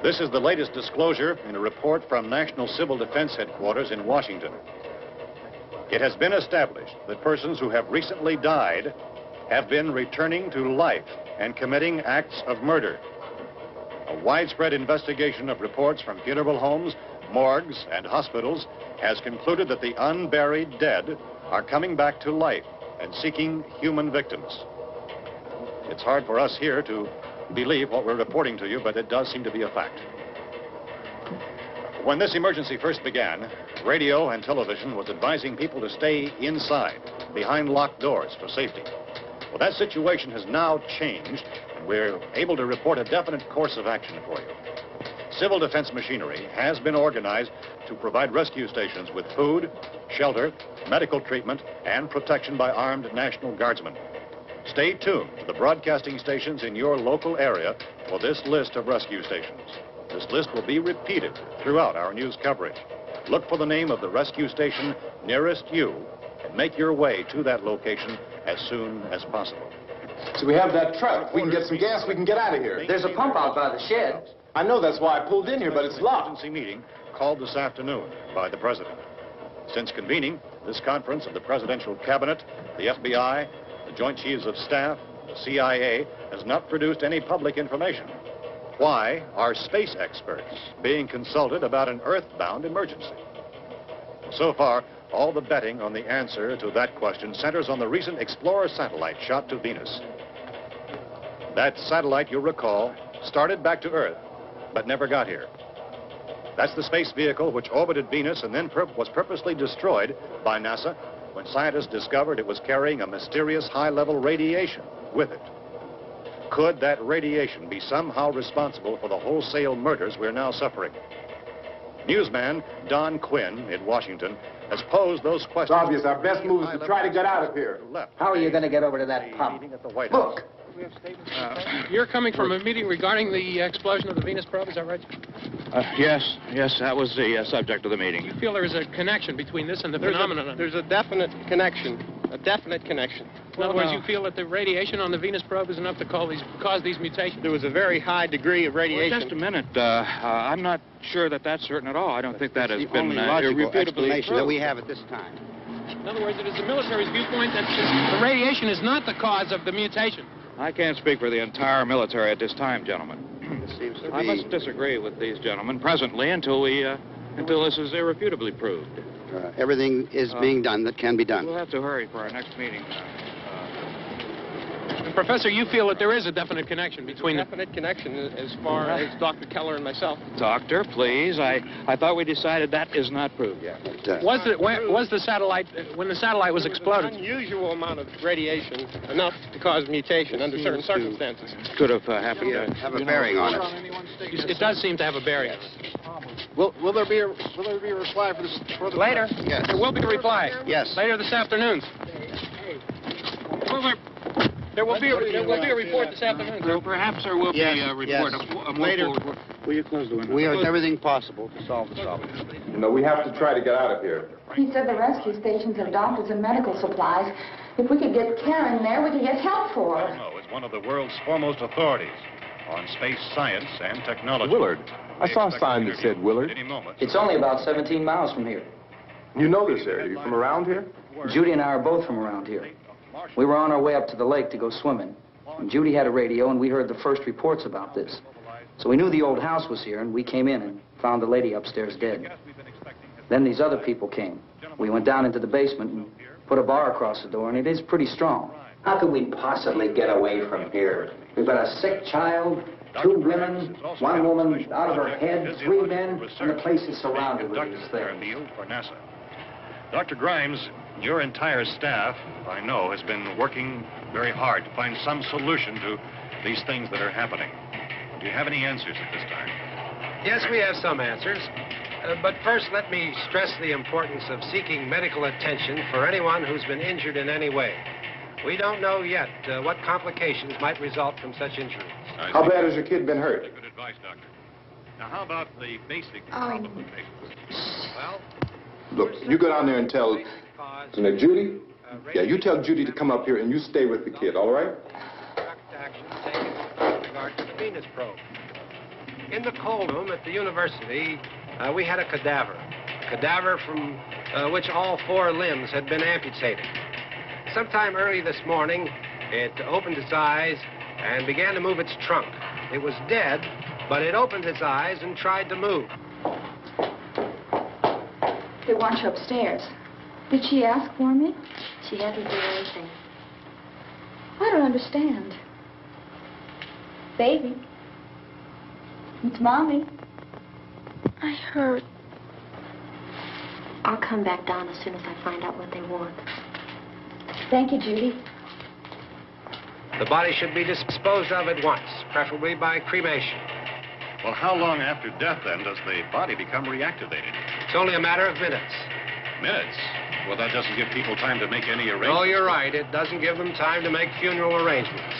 This is the latest disclosure in a report from National Civil Defense Headquarters in Washington. It has been established that persons who have recently died have been returning to life and committing acts of murder. A widespread investigation of reports from funeral homes, morgues, and hospitals has concluded that the unburied dead are coming back to life and seeking human victims. It's hard for us here to believe what we're reporting to you, but it does seem to be a fact. When this emergency first began, radio and television was advising people to stay inside, behind locked doors for safety. Well, that situation has now changed, and we're able to report a definite course of action for you. Civil defense machinery has been organized to provide rescue stations with food, shelter, medical treatment, and protection by armed National Guardsmen. Stay tuned to the broadcasting stations in your local area for this list of rescue stations. This list will be repeated throughout our news coverage. Look for the name of the rescue station nearest you and make your way to that location as soon as possible. So we have that truck. If we can get some gas, we can get out of here. There's a pump out by the shed. I know, that's why I pulled in here, but it's locked. Emergency meeting called this afternoon by the President. Since convening this conference of the Presidential Cabinet, the FBI, the Joint Chiefs of Staff, the CIA has not produced any public information. Why are space experts being consulted about an Earth-bound emergency? So far, all the betting on the answer to that question centers on the recent Explorer satellite shot to Venus. That satellite, you'll recall, started back to Earth, but never got here. That's the space vehicle which orbited Venus and then was purposely destroyed by NASA when scientists discovered it was carrying a mysterious high-level radiation with it. Could that radiation be somehow responsible for the wholesale murders we're now suffering? Newsman Don Quinn in Washington has posed those questions. It's obvious our best move is to try to get out of here. How are you going to get over to that pump? Look! You're coming from a meeting regarding the explosion of the Venus probe, is that right? Yes, that was the subject of the meeting. You feel there is a connection between this and the phenomenon? There's a definite connection. In other words, you feel that the radiation on the Venus probe is enough to cause these mutations? There was a very high degree of radiation. Well, just a minute. I'm not sure that that's certain at all. I don't think that has been irrefutably explanation that we have at this time. In other words, it is the military's viewpoint that the radiation is not the cause of the mutation. I can't speak for the entire military at this time, gentlemen. I must disagree with these gentlemen presently until this is irrefutably proved. Everything is being done that can be done. We'll have to hurry for our next meeting. And Professor, you feel that there is a definite connection between them? Definite connection as far as Dr. Keller and myself. Doctor, please. I thought we decided that is not proved yet. Was the satellite, when the satellite was exploded? An unusual amount of radiation, enough to cause mutation under certain circumstances. Could have happened to have a bearing on it. It does seem to have a bearing. Will there be a reply for the later? Yes. There will be a reply. Yes. Later this afternoon. There will be a report this afternoon. Well, perhaps there will be a report. Later. Will you close the window? We are everything possible to solve the problem. You know, we have to try to get out of here. He said the rescue stations have doctors and medical supplies. If we could get care in there, we could get help for her. No, it's one of the world's foremost authorities on space science and technology. Willard. I saw a sign that said Willard. It's only about 17 miles from here. You know this area. You from around here? Judy and I are both from around here. We were on our way up to the lake to go swimming. And Judy had a radio, and we heard the first reports about this. So we knew the old house was here, and we came in and found the lady upstairs dead. Then these other people came. We went down into the basement and put a bar across the door, and it is pretty strong. How could we possibly get away from here? We've got a sick child, 2 women, 1 woman out of her head, 3 men, and the place is surrounded with these things. For NASA. Dr. Grimes, your entire staff, I know, has been working very hard to find some solution to these things that are happening. Do you have any answers at this time? Yes, we have some answers. But first, let me stress the importance of seeking medical attention for anyone who's been injured in any way. We don't know yet what complications might result from such injuries. How bad has your kid been hurt? Good advice, Doctor. Now, how about the basic problem of patients? Well, Look, you go down there and tell... Now, Judy? Yeah, you tell Judy to come up here and you stay with the kid, all right? Action taken with regard to the Venus probe. In the cold room at the university, we had a cadaver from which all 4 limbs had been amputated. Sometime early this morning, it opened its eyes and began to move its trunk. It was dead, but it opened its eyes and tried to move. They want you upstairs. Did she ask for me? She hasn't done anything. I don't understand. Baby. It's Mommy. I heard. I'll come back down as soon as I find out what they want. Thank you, Judy. The body should be disposed of at once, preferably by cremation. Well, how long after death, then, does the body become reactivated? It's only a matter of minutes. Minutes? Well, that doesn't give people time to make any arrangements. Oh, you're right. It doesn't give them time to make funeral arrangements.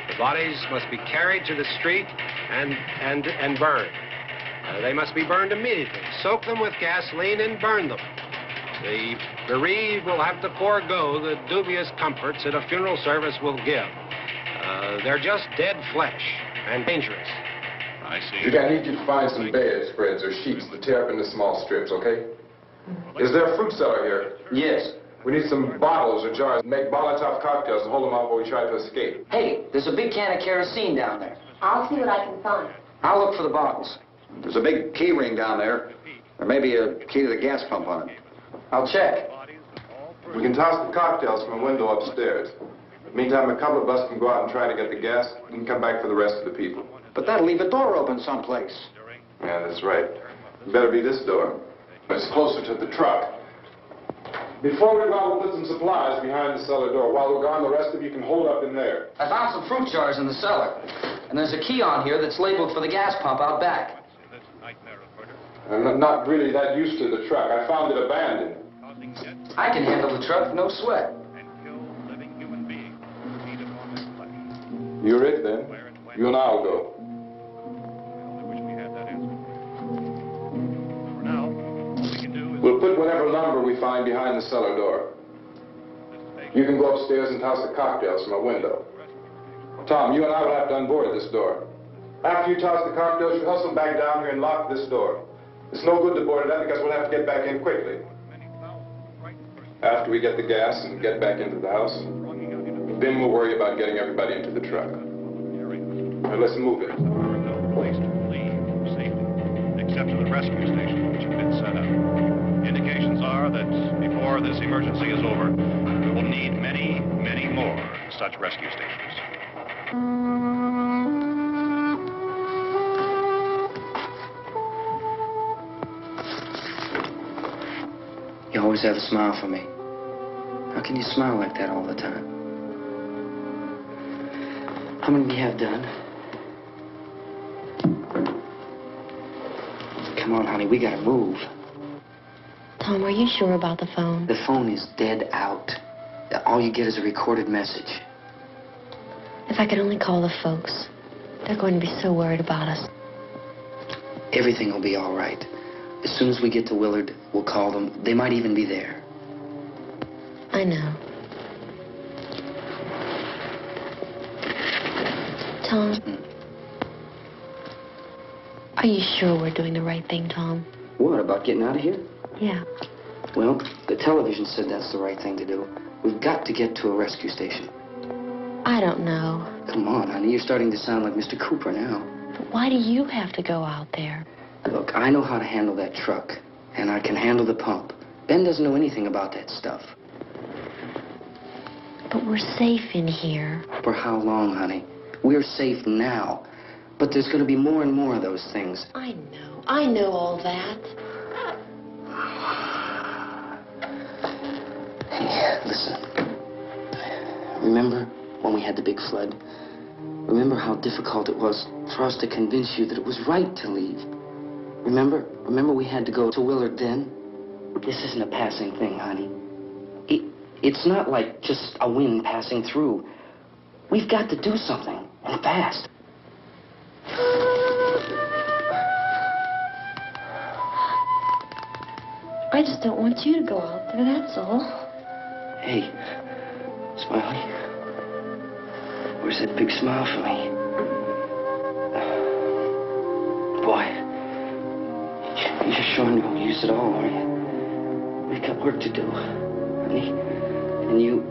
The bodies must be carried to the street and burned. They must be burned immediately. Soak them with gasoline and burn them. The bereaved will have to forego the dubious comforts that a funeral service will give. They're just dead flesh and dangerous. I see. Judy, I need you to find some bedspreads or sheets to tear up into small strips, okay? Is there a fruit cellar here? Yes. We need some bottles or jars to make Molotov cocktails and hold them out while we try to escape. Hey, there's a big can of kerosene down there. I'll see what I can find. I'll look for the bottles. There's a big key ring down there. There may be a key to the gas pump on it. I'll check. We can toss the cocktails from a window upstairs. Meantime, a couple of us can go out and try to get the gas and come back for the rest of the people. But that'll leave a door open someplace. Yeah, that's right. It better be this door. It's closer to the truck. Before we go out, we'll put some supplies behind the cellar door. While we're gone, the rest of you can hold up in there. I found some fruit jars in the cellar. And there's a key on here that's labeled for the gas pump out back. I'm not really that used to the truck. I found it abandoned. I can handle the truck, no sweat. You're it, then. You and I'll go. We'll put whatever lumber we find behind the cellar door. You can go upstairs and toss the cocktails from a window. Tom, you and I will have to unboard this door. After you toss the cocktails, you hustle back down here and lock this door. It's no good to board it up because we'll have to get back in quickly. After we get the gas and get back into the house, then we'll worry about getting everybody into the truck. Now let's move it. Place to leave safely, except to the rescue station, which have been set up. Indications are that before this emergency is over, we will need many, many more such rescue stations. You always have a smile for me. How can you smile like that all the time? How many do you have done? Come on, honey, we gotta move. Tom, are you sure about the phone? The phone is dead out. All you get is a recorded message. If I could only call the folks. They're going to be so worried about us. Everything will be all right. As soon as we get to Willard, we'll call them. They might even be there. I know. Tom? Are you sure we're doing the right thing, Tom? What, about getting out of here? Yeah. Well, the television said that's the right thing to do. We've got to get to a rescue station. I don't know. Come on, honey. You're starting to sound like Mr. Cooper now. But why do you have to go out there? Look, I know how to handle that truck, and I can handle the pump. Ben doesn't know anything about that stuff. But we're safe in here. For how long, honey? We're safe now. But there's going to be more and more of those things. I know. I know all that. Hey, listen. Remember when we had the big flood? Remember how difficult it was for us to convince you that it was right to leave? Remember we had to go to Willard then? This isn't a passing thing, honey. It's not like just a wind passing through. We've got to do something, and fast. I just don't want you to go out there, that's all. Hey, Smiley. Where's that big smile for me? Boy, you're sure no use at all, are you? We've got work to do, honey. And you...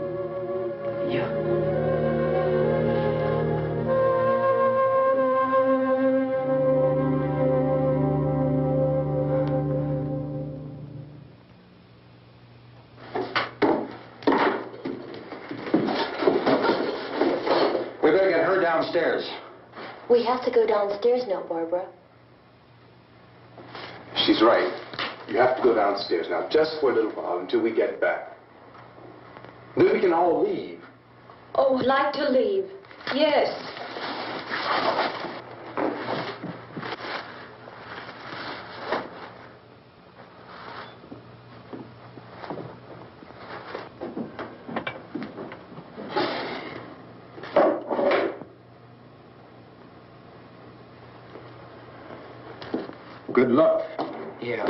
We better get her downstairs. We have to go downstairs now, Barbara. She's right. You have to go downstairs now, just for a little while, until we get back. Then we can all leave. Oh, I'd like to leave. Yes. Good luck. Yeah.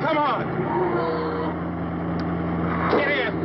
Come on. Get in.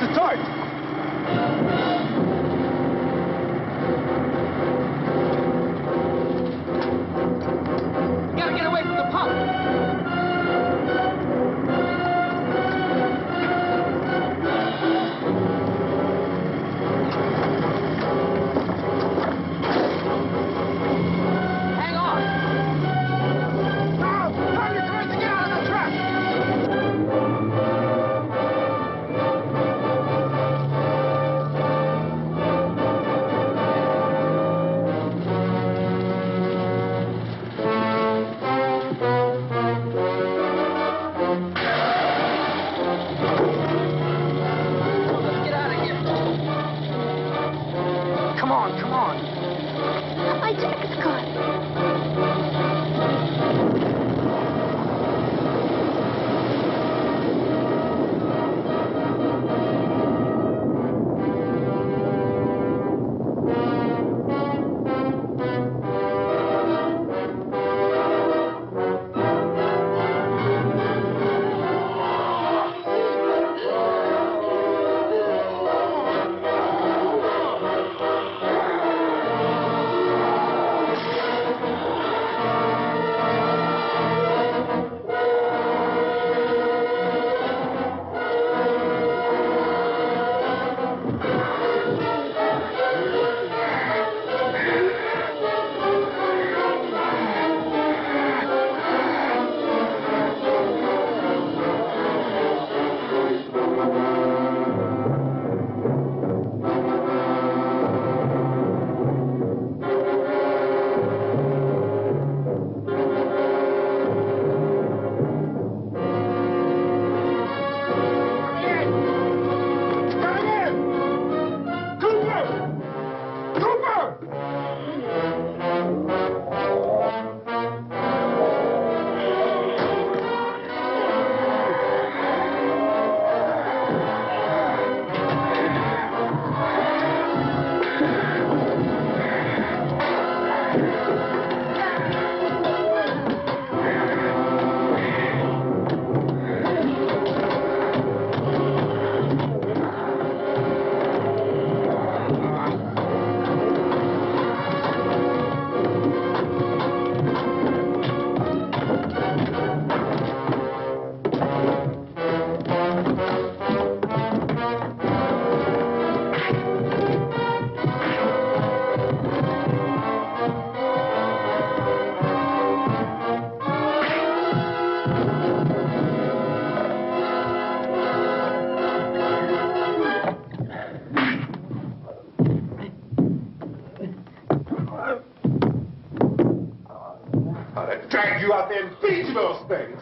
the torch! You gotta get away from the pump. Hang on. Now, turn your turn to get out of the trap. Let's get out of here. Come on, come on. My jacket's caught. Drag you out there and feed you those things.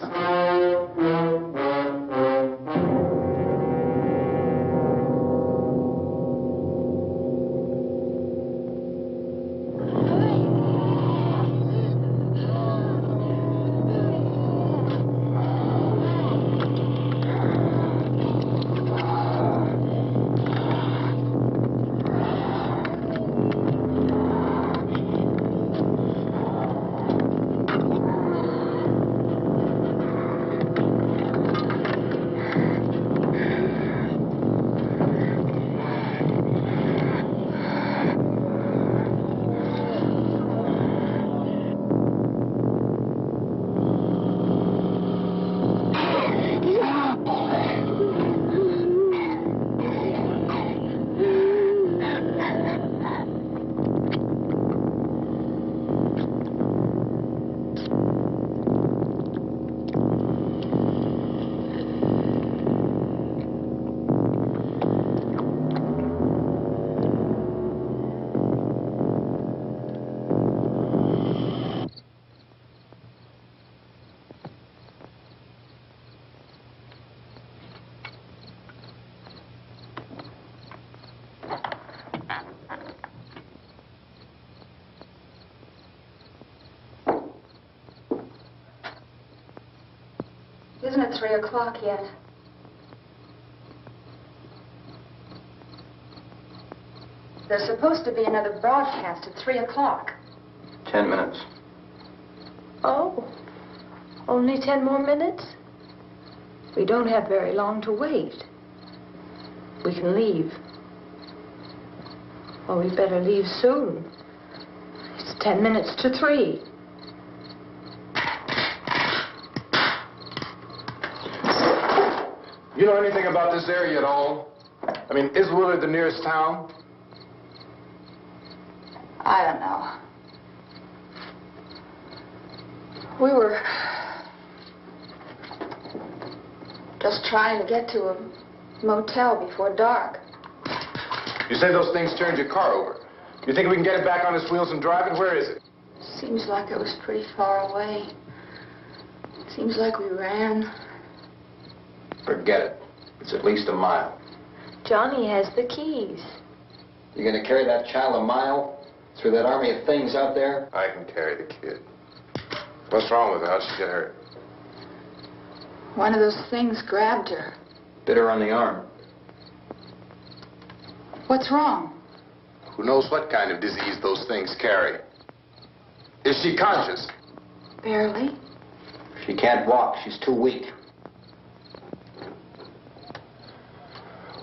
Isn't it 3 o'clock yet? There's supposed to be another broadcast at 3 o'clock. 10 minutes. Oh, only 10 more minutes? We don't have very long to wait. we can leave. Well, we better leave soon. It's 10 minutes to 3. You know anything about this area at all? I mean, is Willard the nearest town? I don't know. We were just trying to get to a motel before dark. You say those things turned your car over. You think we can get it back on its wheels and drive it? Where is it? Seems like it was pretty far away. Seems like we ran. Forget it. It's at least a mile. Johnny has the keys. You gonna carry that child a mile through that army of things out there? I can carry the kid. What's wrong with her? How'd she get hurt? One of those things grabbed her. Bit her on the arm. What's wrong? Who knows what kind of disease those things carry? Is she conscious? Barely. She can't walk. She's too weak.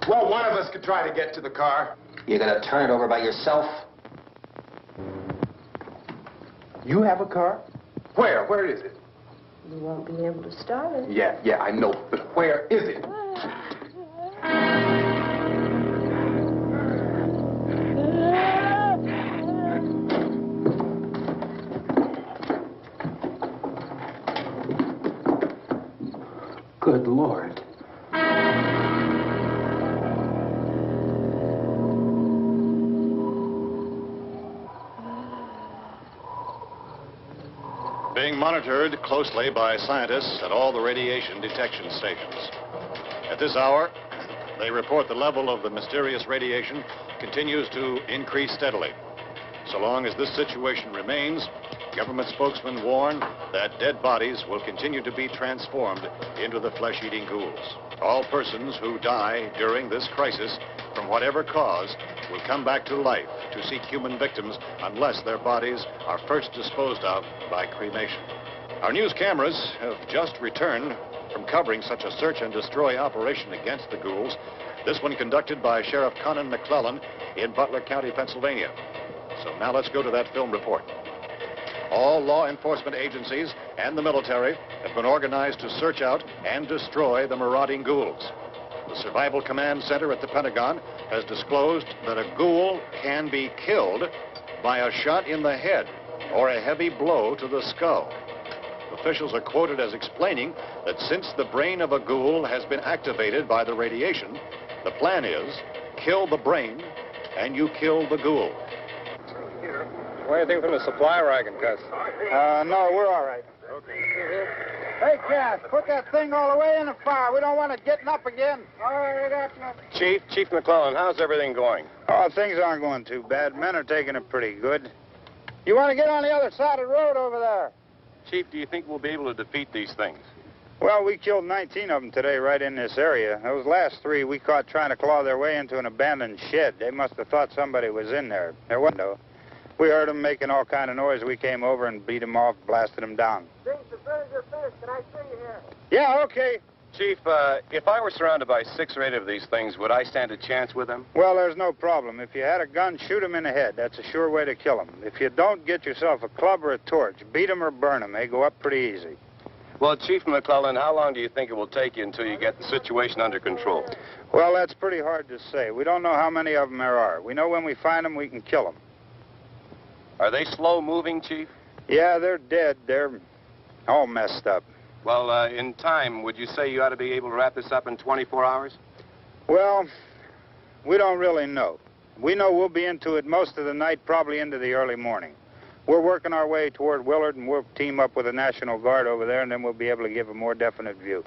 Well, one of us could try to get to the car. You gonna turn it over by yourself? You have a car? Where? Where is it? You won't be able to start it. Yeah, I know. But where is it? Good Lord. Being monitored closely by scientists at all the radiation detection stations. At this hour, they report the level of the mysterious radiation continues to increase steadily. So long as this situation remains, government spokesmen warn that dead bodies will continue to be transformed into the flesh-eating ghouls. All persons who die during this crisis, from whatever cause, will come back to life to seek human victims unless their bodies are first disposed of by cremation. Our news cameras have just returned from covering such a search and destroy operation against the ghouls, this one conducted by Sheriff Conan McClellan in Butler County, Pennsylvania. So now let's go to that film report. All law enforcement agencies and the military have been organized to search out and destroy the marauding ghouls. The Survival Command Center at the Pentagon has disclosed that a ghoul can be killed by a shot in the head or a heavy blow to the skull. Officials are quoted as explaining that since the brain of a ghoul has been activated by the radiation, the plan is kill the brain and you kill the ghoul. What do you think from the supply wagon, Gus? No, we're all right. Okay. Hey, Cass, put that thing all the way in the fire. We don't want it getting up again. All right, I got you. Chief McClellan, how's everything going? Oh, things aren't going too bad. Men are taking it pretty good. You want to get on the other side of the road over there? Chief, do you think we'll be able to defeat these things? Well, we killed 19 of them today right in this area. Those last 3 we caught trying to claw their way into an abandoned shed. They must have thought somebody was in there. There wasn't, though. We heard them making all kind of noise. We came over and beat them off, blasted them down. James, the vinegar fish. Can I see you here? Yeah, okay. Chief, if I were surrounded by 6 or 8 of these things, would I stand a chance with them? Well, there's no problem. If you had a gun, shoot them in the head. That's a sure way to kill them. If you don't, get yourself a club or a torch. Beat them or burn them. They go up pretty easy. Well, Chief McClellan, how long do you think it will take you until you get the situation under control? Well, that's pretty hard to say. We don't know how many of them there are. We know when we find them, we can kill them. Are they slow-moving, Chief? Yeah, they're dead. They're all messed up. Well, in time, would you say you ought to be able to wrap this up in 24 hours? Well, we don't really know. We know we'll be into it most of the night, probably into the early morning. We're working our way toward Willard, and we'll team up with the National Guard over there, and then we'll be able to give a more definite view.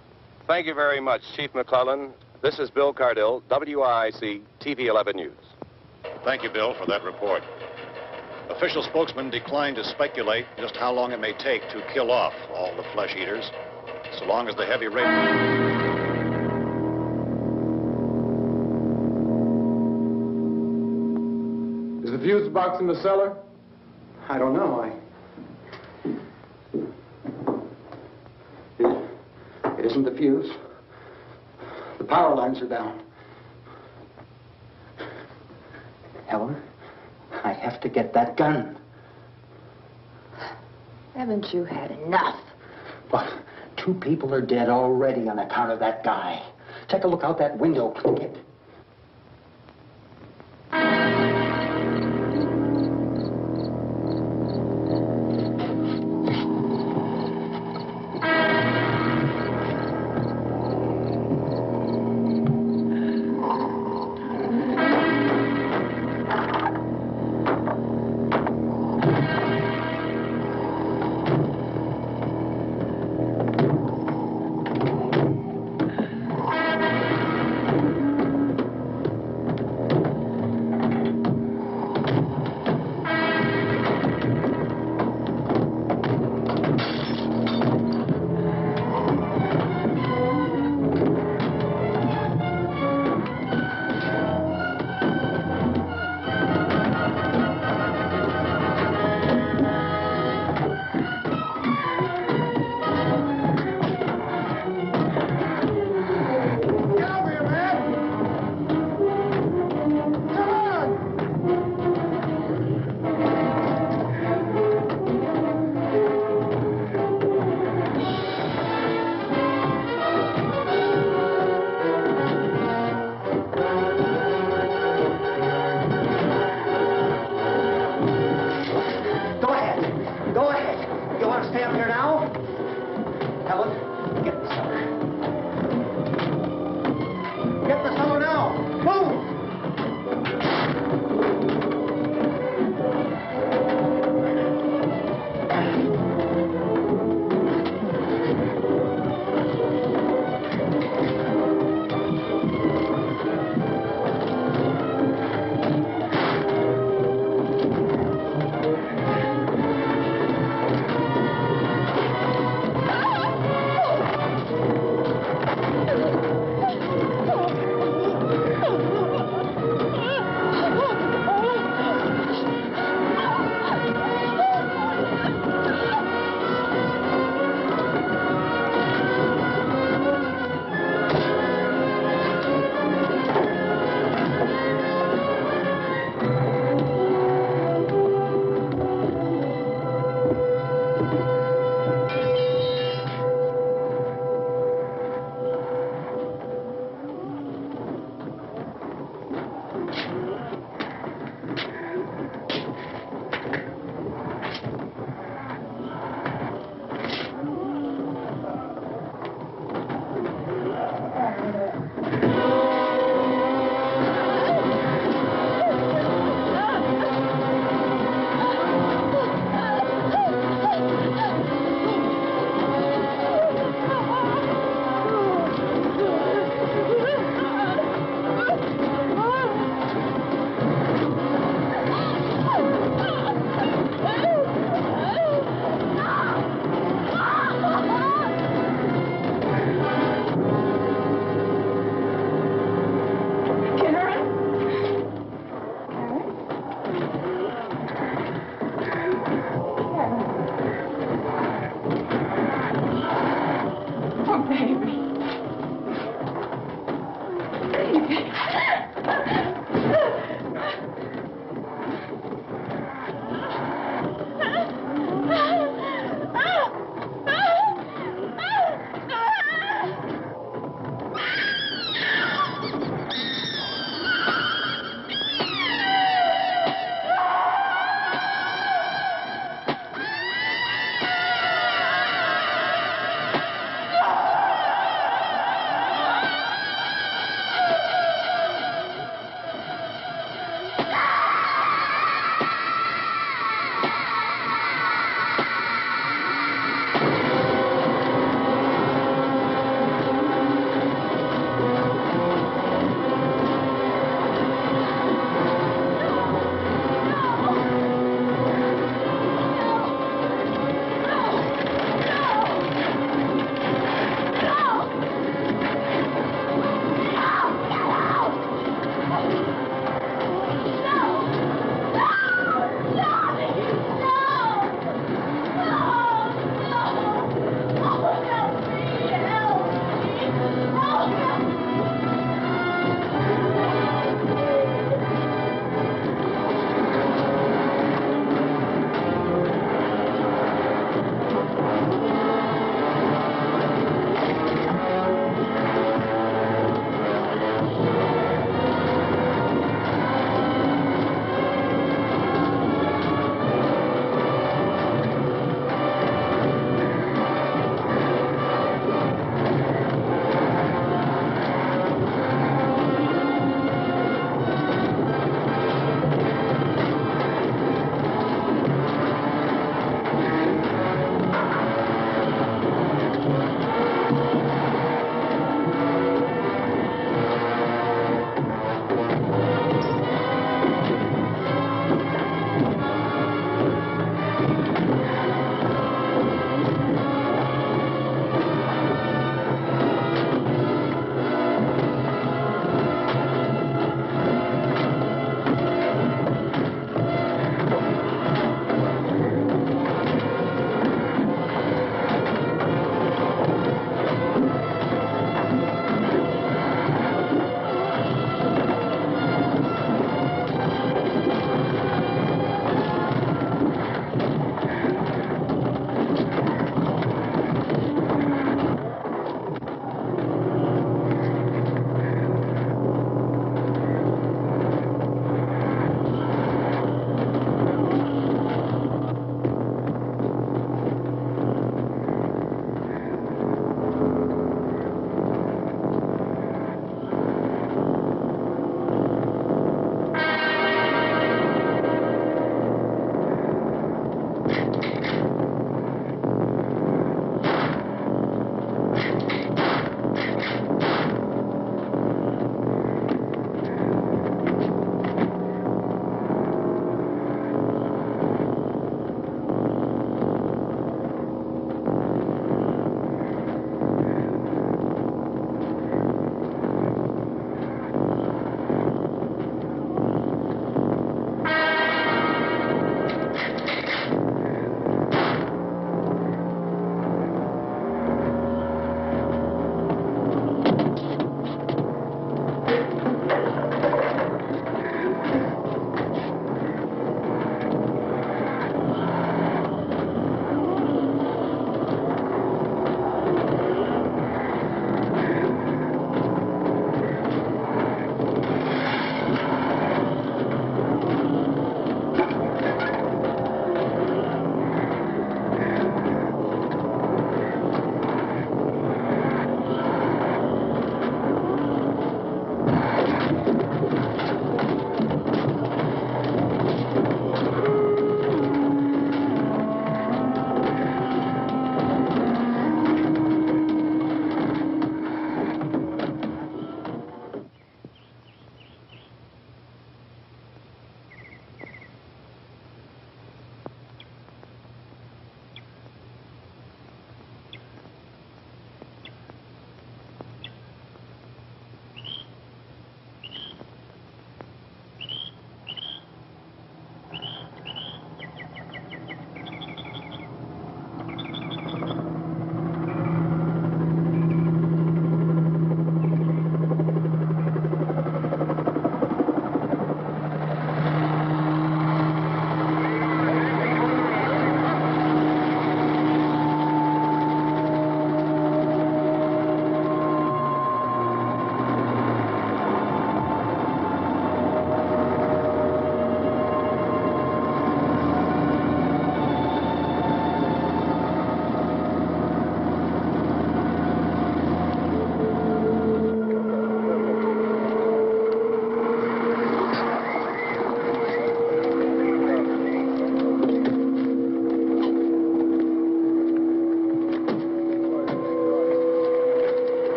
Thank you very much, Chief McClellan. This is Bill Cardill, WIC TV 11 News. Thank you, Bill, for that report. Official spokesman declined to speculate just how long it may take to kill off all the flesh eaters, so long as the heavy rain... Is the fuse box in the cellar? I don't know. It isn't the fuse. The power lines are down. Helen, I have to get that gun. Haven't you had enough? But 2 people are dead already on account of that guy. Take a look out that window, kid.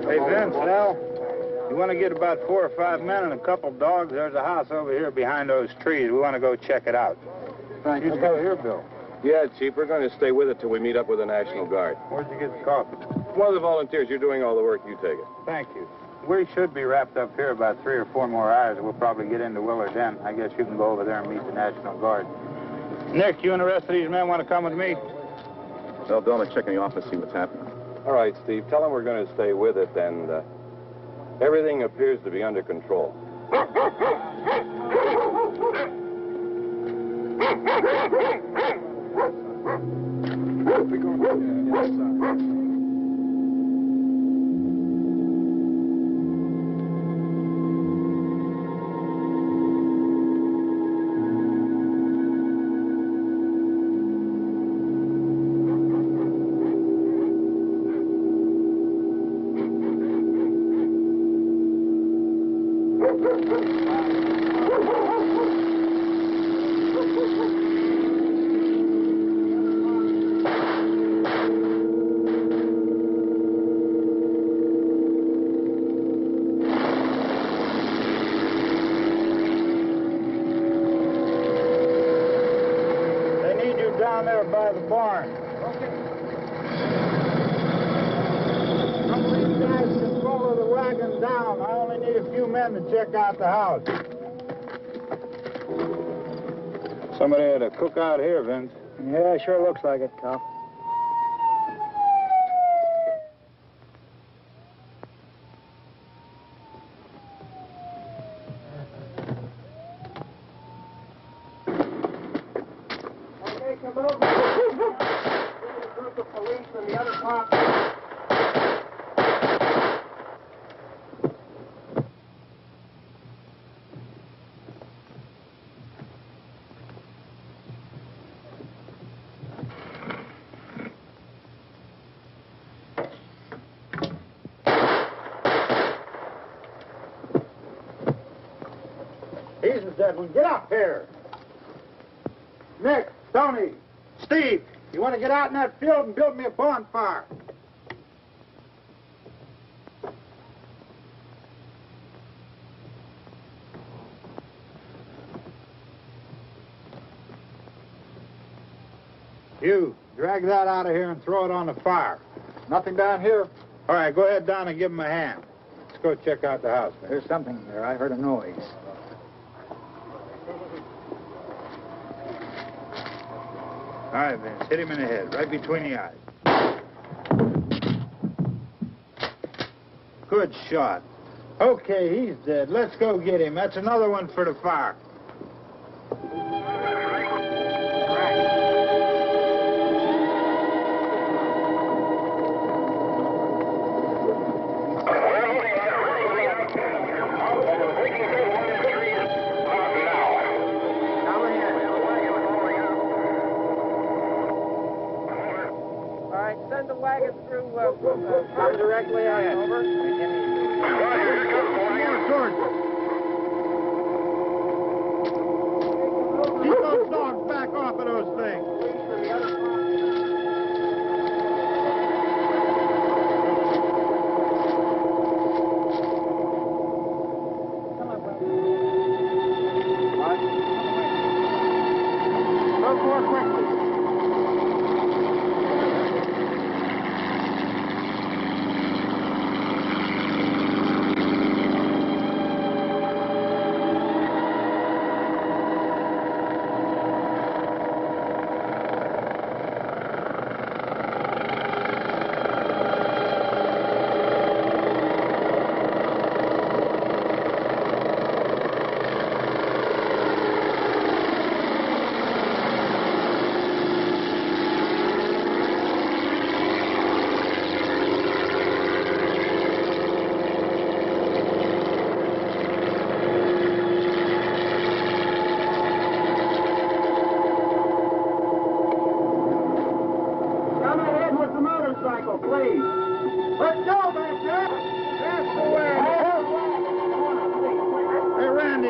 Hey, Vince, Nell, you want to get about 4 or 5 men and a couple dogs? There's a house over here behind those trees. We want to go check it out. Thank you. You go here, Bill. Yeah, Chief, we're going to stay with it till we meet up with the National Guard. Where'd you get the coffee? One of the volunteers, you're doing all the work, you take it. Thank you. We should be wrapped up here about 3 or 4 more hours. We'll probably get into Willard's End. I guess you can go over there and meet the National Guard. Nick, you and the rest of these men want to come with me? Well, Bill, let's check in the office, see what's happening. All right, Steve, tell them we're going to stay with it, and everything appears to be under control. Down there by the barn. Okay. Some of these guys can follow the wagon down. I only need a few men to check out the house. Somebody had a cookout here, Vince. Yeah, sure looks like it, Cal. Get up here. Nick, Tony, Steve, you want to get out in that field and build me a bonfire? You, drag that out of here and throw it on the fire. Nothing down here. All right, go ahead down and give him a hand. Let's go check out the house. There's something there. I heard a noise. All right, Vince, hit him in the head, right between the eyes. Good shot. Okay, he's dead. Let's go get him. That's another one for the fire. Come directly ahead. Over. Keep those dogs back off of those things. Go more quickly.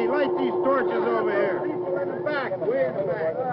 Light these torches over here. Way in the back.